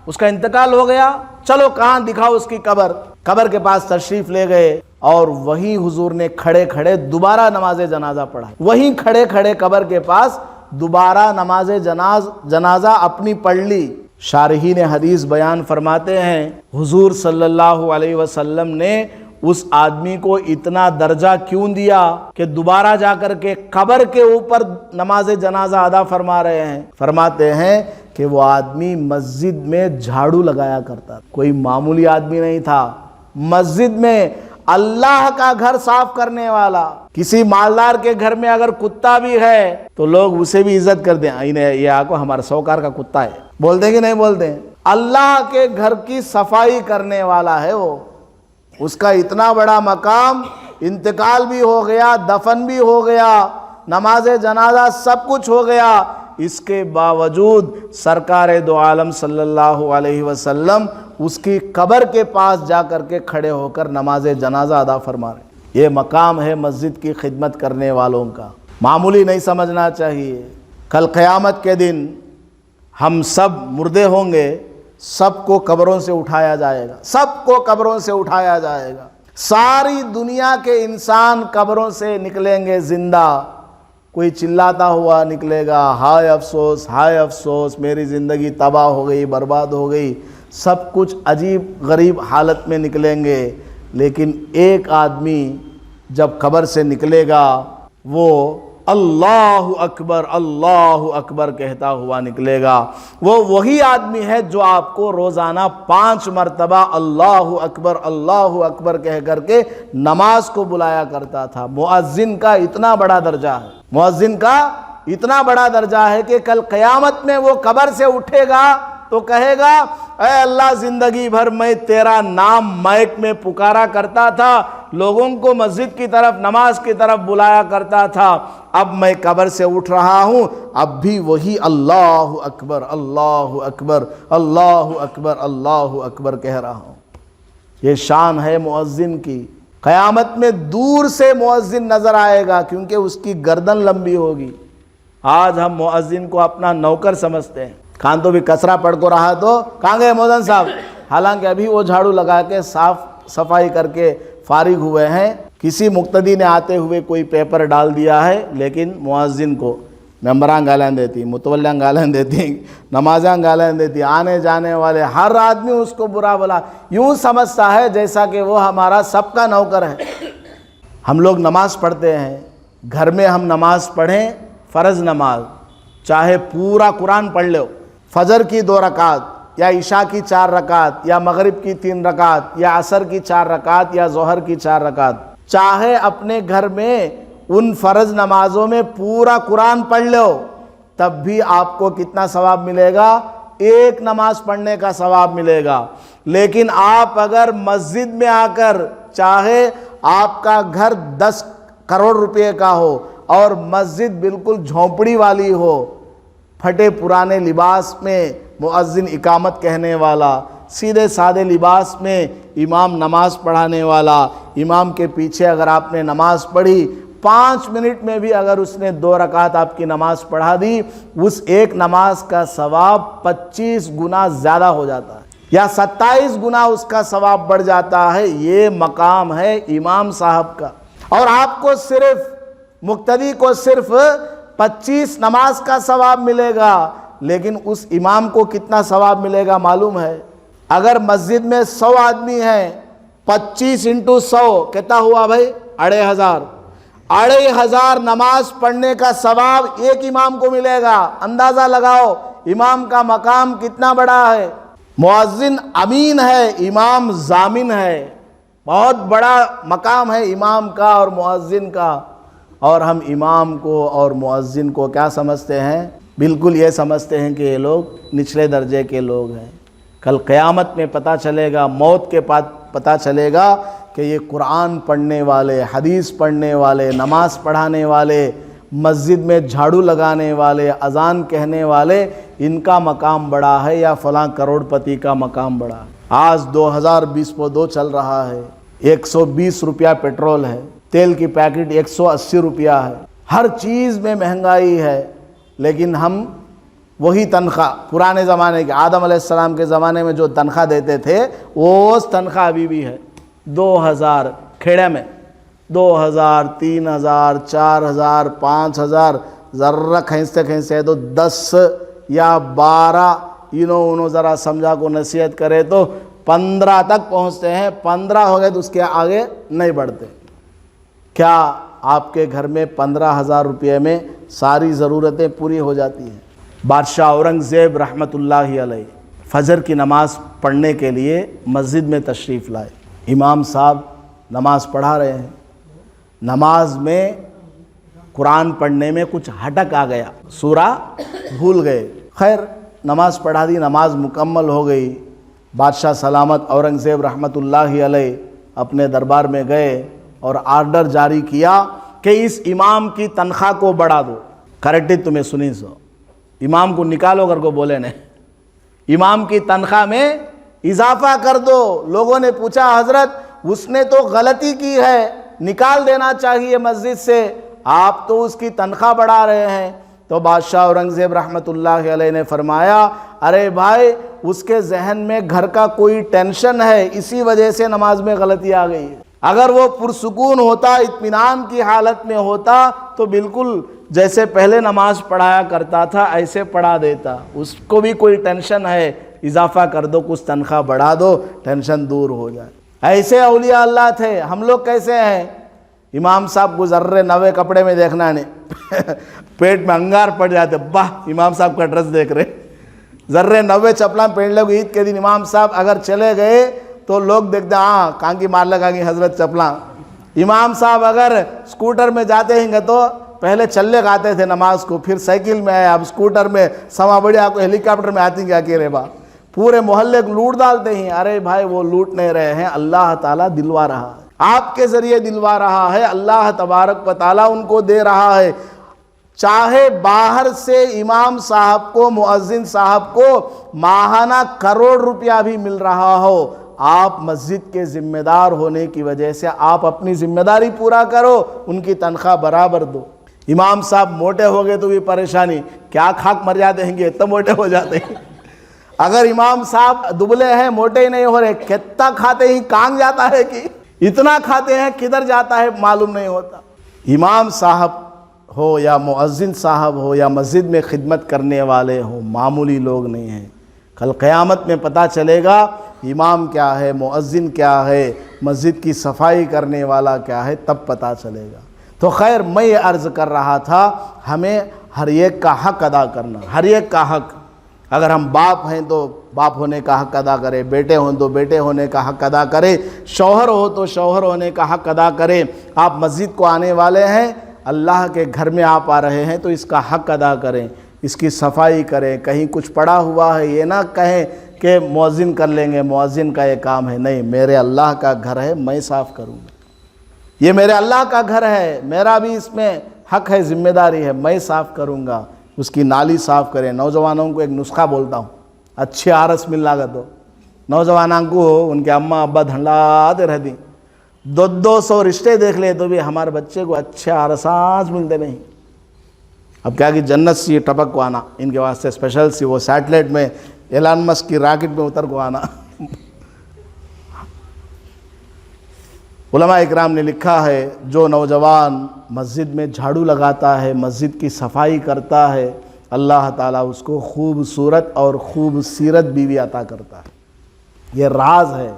اس کا انتقال ہو گیا, چلو کہاں دکھاؤ اس کی قبر. قبر کے پاس تشریف لے گئے اور وہیں حضور نے کھڑے کھڑے دوبارہ نماز جنازہ پڑھا. وہیں کھڑے کھڑے قبر کے پاس دوبارہ نماز جنازہ اپنی پڑھ لی. شارحین حدیث بیان فرماتے ہیں حضور صلی اللہ علیہ وسلم نے اس آدمی کو اتنا درجہ کیوں دیا کہ دوبارہ جا کر کے قبر کے اوپر نماز جنازہ ادا فرما رہے ہیں. فرماتے ہیں کہ وہ آدمی مسجد میں جھاڑو لگایا کرتا, کوئی معمولی آدمی نہیں تھا. مسجد میں اللہ کا گھر صاف کرنے والا. کسی مالدار کے گھر میں اگر کتا بھی ہے تو لوگ اسے بھی عزت کر دیں, یہ آکو ہمارا سوکار کا کتا ہے, بولتے کہ نہیں بولتے. اللہ کے گھر کی صفائی کرنے والا ہے وہ. اس کا اتنا بڑا مقام, انتقال بھی ہو گیا, دفن بھی ہو گیا, نماز جنازہ سب کچھ ہو گیا. اس کے باوجود سرکار دو عالم صلی اللہ علیہ وسلم اس کی قبر کے پاس جا کر کے کھڑے ہو کر نماز جنازہ ادا فرما رہے. یہ مقام ہے مسجد کی خدمت کرنے والوں کا, معمولی نہیں سمجھنا چاہیے. کل قیامت کے دن ہم سب مردے ہوں گے, سب کو قبروں سے اٹھایا جائے گا, سب کو قبروں سے اٹھایا جائے گا. ساری دنیا کے انسان قبروں سے نکلیں گے زندہ. کوئی چلاتا ہوا نکلے گا, ہائے افسوس, ہائے افسوس, میری زندگی تباہ ہو گئی, برباد ہو گئی. سب کچھ عجیب غریب حالت میں نکلیں گے. لیکن ایک آدمی جب قبر سے نکلے گا وہ اللہ اکبر کہتا ہوا نکلے گا. وہ وہی آدمی ہے جو آپ کو روزانہ 5 مرتبہ اللہ اکبر کہہ کر کے نماز کو بلایا کرتا تھا. مؤذن کا اتنا بڑا درجہ ہے, مؤذن کا اتنا بڑا درجہ ہے کہ کل قیامت میں وہ قبر سے اٹھے گا تو کہے گا اے اللہ, زندگی بھر میں تیرا نام مائک میں پکارا کرتا تھا, لوگوں کو مسجد کی طرف, نماز کی طرف بلایا کرتا تھا, اب میں قبر سے اٹھ رہا ہوں, اب بھی وہی اللہ اکبر کہہ رہا ہوں. یہ شان ہے مؤذن کی. قیامت میں دور سے مؤذن نظر آئے گا کیونکہ اس کی گردن لمبی ہوگی. آج ہم مؤذن کو اپنا نوکر سمجھتے ہیں. کھان تو بھی کچرا پڑ کو رہا تو کہاں گئے مؤذن صاحب, حالانکہ ابھی وہ جھاڑو لگا کے صفائی کر کے فارغ ہوئے ہیں. کسی مقتدی نے آتے ہوئے کوئی پیپر ڈال دیا ہے, لیکن مؤذن کو ممبران گالیں دیتی, متولیاں گالیں دیتی, نمازاں گالیں دیتی, آنے جانے والے ہر آدمی اس کو برا بلا یوں سمجھتا ہے جیسا کہ وہ ہمارا سب کا نوکر ہے. ہم لوگ نماز پڑھتے ہیں, گھر میں ہم نماز پڑھیں, فرض نماز, چاہے پورا قرآن پڑھ لو, فجر کی 2 رکعت یا عشاء کی 4 رکعت یا مغرب کی 3 رکعت یا عصر کی 4 رکعت یا ظہر کی 4 رکعت, چاہے اپنے گھر میں ان فرض نمازوں میں پورا قرآن پڑھ لو, تب بھی آپ کو کتنا ثواب ملے گا؟ 1 نماز پڑھنے کا ثواب ملے گا. لیکن آپ اگر مسجد میں آ کر, چاہے آپ کا گھر 10 کروڑ روپے کا ہو اور مسجد بالکل جھونپڑی والی ہو, پھٹے پرانے لباس میں مؤذن اقامت کہنے والا, سیدھے سادے لباس میں امام نماز پڑھانے والا, امام کے پیچھے اگر آپ نے نماز پڑھی, 5 منٹ میں بھی اگر اس نے 2 رکعت آپ کی نماز پڑھا دی, اس ایک نماز کا ثواب 25 گنا زیادہ ہو جاتا ہے یا 27 گنا اس کا ثواب بڑھ جاتا ہے. یہ مقام ہے امام صاحب کا. اور آپ کو صرف, مقتدی کو صرف 25 نماز کا ثواب ملے گا، لیکن اس امام کو کتنا ثواب ملے گا معلوم ہے؟ اگر مسجد میں 100 آدمی ہیں، 25 انٹو 100 کتنا ہوا بھائی؟ 2500 نماز پڑھنے کا ثواب ایک امام کو ملے گا۔ اندازہ لگاؤ امام کا مقام کتنا بڑا ہے۔ مؤذن امین ہے، امام ضامن ہے، بہت بڑا مقام ہے امام کا اور مؤذن کا، اور ہم امام کو اور مؤذن کو کیا سمجھتے ہیں؟ بالکل یہ سمجھتے ہیں کہ یہ لوگ نچلے درجے کے لوگ ہیں۔ کل قیامت میں پتہ چلے گا، موت کے بعد پتہ چلے گا کہ یہ قرآن پڑھنے والے، حدیث پڑھنے والے، نماز پڑھانے والے، مسجد میں جھاڑو لگانے والے، اذان کہنے والے، ان کا مقام بڑا ہے یا فلاں کروڑ پتی کا مقام بڑا ہے۔ آج 2022 چل رہا ہے، 120 روپیہ پیٹرول ہے، تیل کی پیکٹ 180 روپیہ ہے، ہر چیز میں مہنگائی ہے، لیکن ہم وہی تنخواہ پرانے زمانے کے آدم علیہ السلام کے زمانے میں جو تنخواہ دیتے تھے وہ تنخواہ ابھی بھی ہے۔ 2000 کھیڑے میں 2000 3000 4000 5000 ذرہ کھینچتے کھینچتے تو 10 یا 12 انہوں ذرا سمجھا کو نصیحت کرے تو 15 تک پہنچتے ہیں۔ 15 ہو گئے تو اس کے آگے نہیں بڑھتے۔ کیا آپ کے گھر میں 15,000 روپے میں ساری ضرورتیں پوری ہو جاتی ہیں؟ بادشاہ اورنگزیب رحمۃ اللہ علیہ فجر کی نماز پڑھنے کے لیے مسجد میں تشریف لائے۔ امام صاحب نماز پڑھا رہے ہیں، نماز میں قرآن پڑھنے میں کچھ ہٹک آ گیا، سورہ بھول گئے۔ خیر نماز پڑھا دی، نماز مکمل ہو گئی۔ بادشاہ سلامت اورنگزیب رحمۃ اللہ علیہ اپنے دربار میں گئے اور آرڈر جاری کیا کہ اس امام کی تنخواہ کو بڑھا دو۔ کریکٹی تمہیں سنی سو، امام کو نکالو کر کو بولے نہیں، امام کی تنخواہ میں اضافہ کر دو۔ لوگوں نے پوچھا حضرت اس نے تو غلطی کی ہے، نکال دینا چاہیے مسجد سے، آپ تو اس کی تنخواہ بڑھا رہے ہیں۔ تو بادشاہ اورنگزیب رحمۃ اللہ علیہ نے فرمایا، ارے بھائی اس کے ذہن میں گھر کا کوئی ٹینشن ہے، اسی وجہ سے نماز میں غلطی آ گئی ہے۔ اگر وہ پرسکون ہوتا، اطمینان کی حالت میں ہوتا تو بالکل جیسے پہلے نماز پڑھایا کرتا تھا ایسے پڑھا دیتا۔ اس کو بھی کوئی ٹینشن ہے، اضافہ کر دو، کچھ تنخواہ بڑھا دو، ٹینشن دور ہو جائے۔ ایسے اولیاء اللہ تھے۔ ہم لوگ کیسے ہیں؟ امام صاحب کو ذرے نوے کپڑے میں دیکھنا نہیں، پیٹ میں انگار پڑ جاتے، باہ امام صاحب کا ڈریس دیکھ رہے، ذرے نوے چپلاں پہن لے۔ عید کے دن امام صاحب اگر چلے گئے تو لوگ دیکھتے ہاں کانگی مار لگا گی حضرت چپلاں۔ امام صاحب اگر اسکوٹر میں جاتے ہیں گے تو پہلے چلے گاتے تھے نماز کو، پھر سائیکل میں آئے، اب اسکوٹر میں، سما بڑی آپ کو ہیلی کاپٹر میں آتی کیا کہ رے با پورے محلے کو لوٹ ڈالتے ہیں۔ ارے بھائی وہ لوٹ نہیں رہے ہیں، اللہ تعالیٰ دلوا رہا ہے، آپ کے ذریعے دلوا رہا ہے، اللہ تبارک و تعالیٰ ان کو دے رہا ہے۔ چاہے باہر سے امام صاحب کو، مؤذن صاحب کو ماہانہ کروڑ روپیہ بھی مل رہا ہو، آپ مسجد کے ذمہ دار ہونے کی وجہ سے آپ اپنی ذمہ داری پورا کرو، ان کی تنخواہ برابر دو۔ امام صاحب موٹے ہو گئے تو بھی پریشانی، کیا کھاک مر جاتے ہیں کہ اتنے موٹے ہو جاتے ہیں۔ اگر امام صاحب دبلے ہیں، موٹے ہی نہیں ہو رہے، کتنا کھاتے ہی کانگ جاتا ہے کہ اتنا کھاتے ہیں کدھر جاتا ہے معلوم نہیں ہوتا۔ امام صاحب ہو یا مؤذن صاحب ہو یا مسجد میں خدمت کرنے والے ہوں، معمولی لوگ نہیں ہیں۔ کل قیامت میں پتہ چلے گا امام کیا ہے، مؤذن کیا ہے، مسجد کی صفائی کرنے والا کیا ہے، تب پتہ چلے گا۔ تو خیر میں یہ عرض کر رہا تھا، ہمیں ہر ایک کا حق ادا کرنا، ہر ایک کا حق۔ اگر ہم باپ ہیں تو باپ ہونے کا حق ادا کرے، بیٹے ہوں تو بیٹے ہونے کا حق ادا کرے، شوہر ہو تو شوہر ہونے کا حق ادا کرے۔ آپ مسجد کو آنے والے ہیں، اللہ کے گھر میں آپ آ رہے ہیں تو اس کا حق ادا کریں، اس کی صفائی کریں۔ کہیں کچھ پڑا ہوا ہے یہ نہ کہیں کہ مؤذن کر لیں گے، مؤذن کا یہ کام ہے، نہیں، میرے اللہ کا گھر ہے، میں صاف کروں گا۔ یہ میرے اللہ کا گھر ہے، میرا بھی اس میں حق ہے، ذمہ داری ہے، میں صاف کروں گا۔ اس کی نالی صاف کریں۔ نوجوانوں کو ایک نسخہ بولتا ہوں، اچھے آرس مل لگا تو نوجوانوں کو ان کے اماں ابا دھنڈاتے رہتی، 200 رشتے دیکھ لے تو بھی ہمارے بچے کو اچھے آرساں ملتے نہیں۔ اب کیا کہ جنت سے ٹپک کو آنا، ان کے واسطے اسپیشل سی وہ سیٹلائٹ میں ایلان مسک کی راکٹ میں اتر کو آنا۔ علماء اکرام نے لکھا ہے جو نوجوان مسجد میں جھاڑو لگاتا ہے، مسجد کی صفائی کرتا ہے، اللہ تعالیٰ اس کو خوبصورت اور خوبصیرت بیوی عطا کرتا ہے۔ یہ راز ہے۔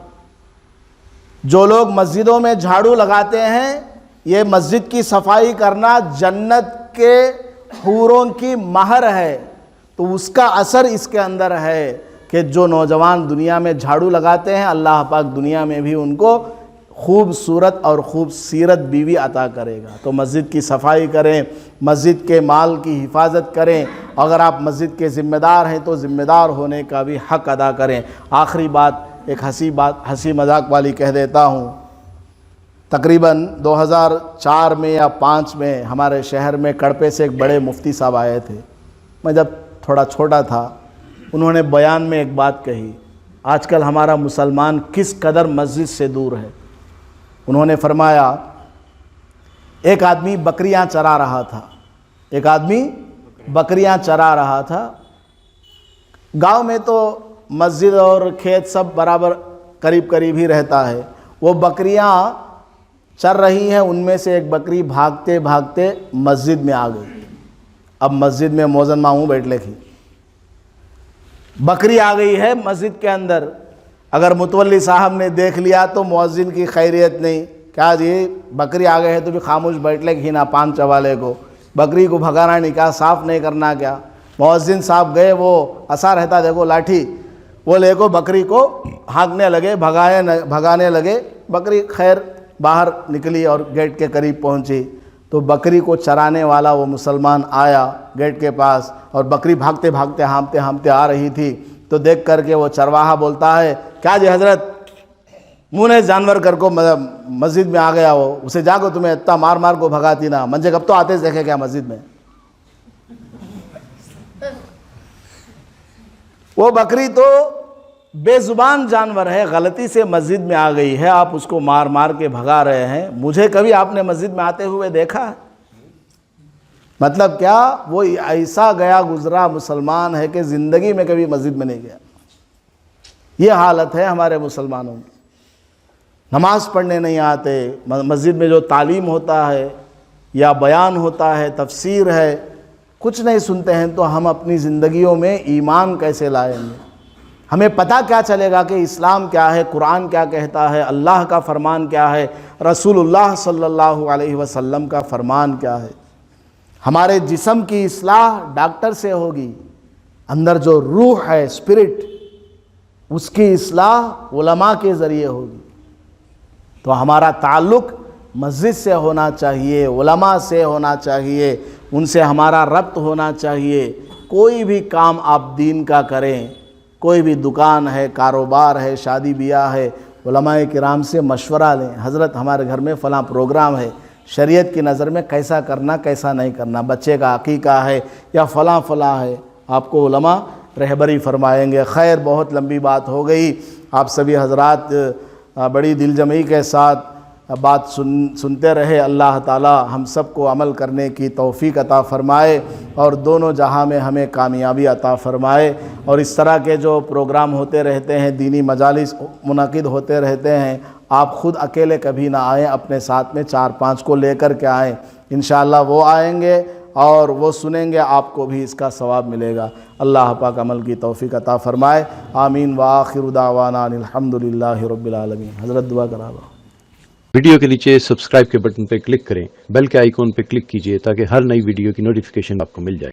جو لوگ مسجدوں میں جھاڑو لگاتے ہیں، یہ مسجد کی صفائی کرنا جنت کے حوروں کی مہر ہے، تو اس کا اثر اس کے اندر ہے کہ جو نوجوان دنیا میں جھاڑو لگاتے ہیں، اللہ پاک دنیا میں بھی ان کو خوبصورت اور خوبصیرت بیوی عطا کرے گا۔ تو مسجد کی صفائی کریں، مسجد کے مال کی حفاظت کریں، اگر آپ مسجد کے ذمہ دار ہیں تو ذمہ دار ہونے کا بھی حق ادا کریں۔ آخری بات ایک ہنسی مذاق والی کہہ دیتا ہوں۔ تقریباً 2004 میں یا 2005 میں ہمارے شہر میں کڑپے سے ایک بڑے مفتی صاحب آئے تھے۔ میں جب تھوڑا چھوٹا تھا، انہوں نے بیان میں ایک بات کہی، آج کل ہمارا مسلمان کس قدر مسجد سے دور ہے۔ انہوں نے فرمایا ایک آدمی بکریاں چرا رہا تھا، ایک آدمی بکریاں چرا رہا تھا۔ گاؤں میں تو مسجد اور کھیت سب برابر قریب قریب ہی رہتا ہے۔ وہ بکریاں چر رہی ہیں، ان میں سے ایک بکری بھاگتے بھاگتے مسجد میں آ گئی۔ اب مسجد میں موذن ماموں بیٹھ لکھی، بکری آ گئی ہے مسجد کے اندر۔ اگر متولی صاحب نے دیکھ لیا تو مؤذن کی خیریت نہیں، کیا جی بکری آ گئے ہے تو بھی خاموش بیٹھ لے گھی نا پان چوالے کو، بکری کو بھگانا نہیں، کیا صاف نہیں کرنا کیا۔ مؤذن صاحب گئے، وہ ایسا رہتا دیکھو لاٹھی، وہ لے کو بکری کو ہانکنے لگے، بھگانے لگے۔ بکری خیر باہر نکلی اور گیٹ کے قریب پہنچی تو بکری کو چرانے والا وہ مسلمان آیا گیٹ کے پاس، اور بکری بھاگتے بھاگتے ہانپتے ہانپتے آ رہی تھی۔ تو دیکھ کر کے وہ چرواہا بولتا ہے، کیا جی حضرت منہ نے جانور کر کو مسجد میں آ گیا، وہ اسے جا کو تمہیں اتنا مار مار کو بھگاتی نا، منجے کب تو آتے دیکھے کیا مسجد میں۔ وہ بکری تو بے زبان جانور ہے، غلطی سے مسجد میں آ گئی ہے، آپ اس کو مار مار کے بھگا رہے ہیں۔ مجھے کبھی آپ نے مسجد میں آتے ہوئے دیکھا ہے؟ مطلب کیا وہ ایسا گیا گزرا مسلمان ہے کہ زندگی میں کبھی مسجد میں نہیں گیا۔ یہ حالت ہے ہمارے مسلمانوں کی، نماز پڑھنے نہیں آتے، مسجد میں جو تعلیم ہوتا ہے یا بیان ہوتا ہے، تفسیر ہے، کچھ نہیں سنتے ہیں تو ہم اپنی زندگیوں میں ایمان کیسے لائیں گے؟ ہمیں پتہ کیا چلے گا کہ اسلام کیا ہے، قرآن کیا کہتا ہے، اللہ کا فرمان کیا ہے، رسول اللہ صلی اللہ علیہ وسلم کا فرمان کیا ہے۔ ہمارے جسم کی اصلاح ڈاکٹر سے ہوگی، اندر جو روح ہے، اسپرٹ، اس کی اصلاح علماء کے ذریعے ہوگی۔ تو ہمارا تعلق مسجد سے ہونا چاہیے، علماء سے ہونا چاہیے، ان سے ہمارا ربط ہونا چاہیے۔ کوئی بھی کام آپ دین کا کریں، کوئی بھی دکان ہے، کاروبار ہے، شادی بیاہ ہے، علماء کرام سے مشورہ لیں۔ حضرت ہمارے گھر میں فلاں پروگرام ہے، شریعت کی نظر میں کیسا کرنا کیسا نہیں کرنا، بچے کا عقیقہ ہے یا فلاں ہے، آپ کو علماء رہبری فرمائیں گے۔ خیر بہت لمبی بات ہو گئی، آپ سبھی حضرات بڑی دل جمعی کے ساتھ بات سنتے رہے۔ اللہ تعالی ہم سب کو عمل کرنے کی توفیق عطا فرمائے اور دونوں جہاں میں ہمیں کامیابی عطا فرمائے۔ اور اس طرح کے جو پروگرام ہوتے رہتے ہیں، دینی مجالس منعقد ہوتے رہتے ہیں، آپ خود اکیلے کبھی نہ آئیں، اپنے ساتھ میں 4-5 کو لے کر کے آئیں، انشاءاللہ وہ آئیں گے اور وہ سنیں گے، آپ کو بھی اس کا ثواب ملے گا۔ اللہ پاک عمل کی توفیق عطا فرمائے، آمین۔ وآخر دعوانا الحمدللہ رب العالمین۔ حضرت دعا کرا لو۔ ویڈیو کے نیچے سبسکرائب کے بٹن پہ کلک کریں، بیل کے آئیکن پہ کلک کیجئے تاکہ ہر نئی ویڈیو کی نوٹیفیکیشن آپ کو مل جائے۔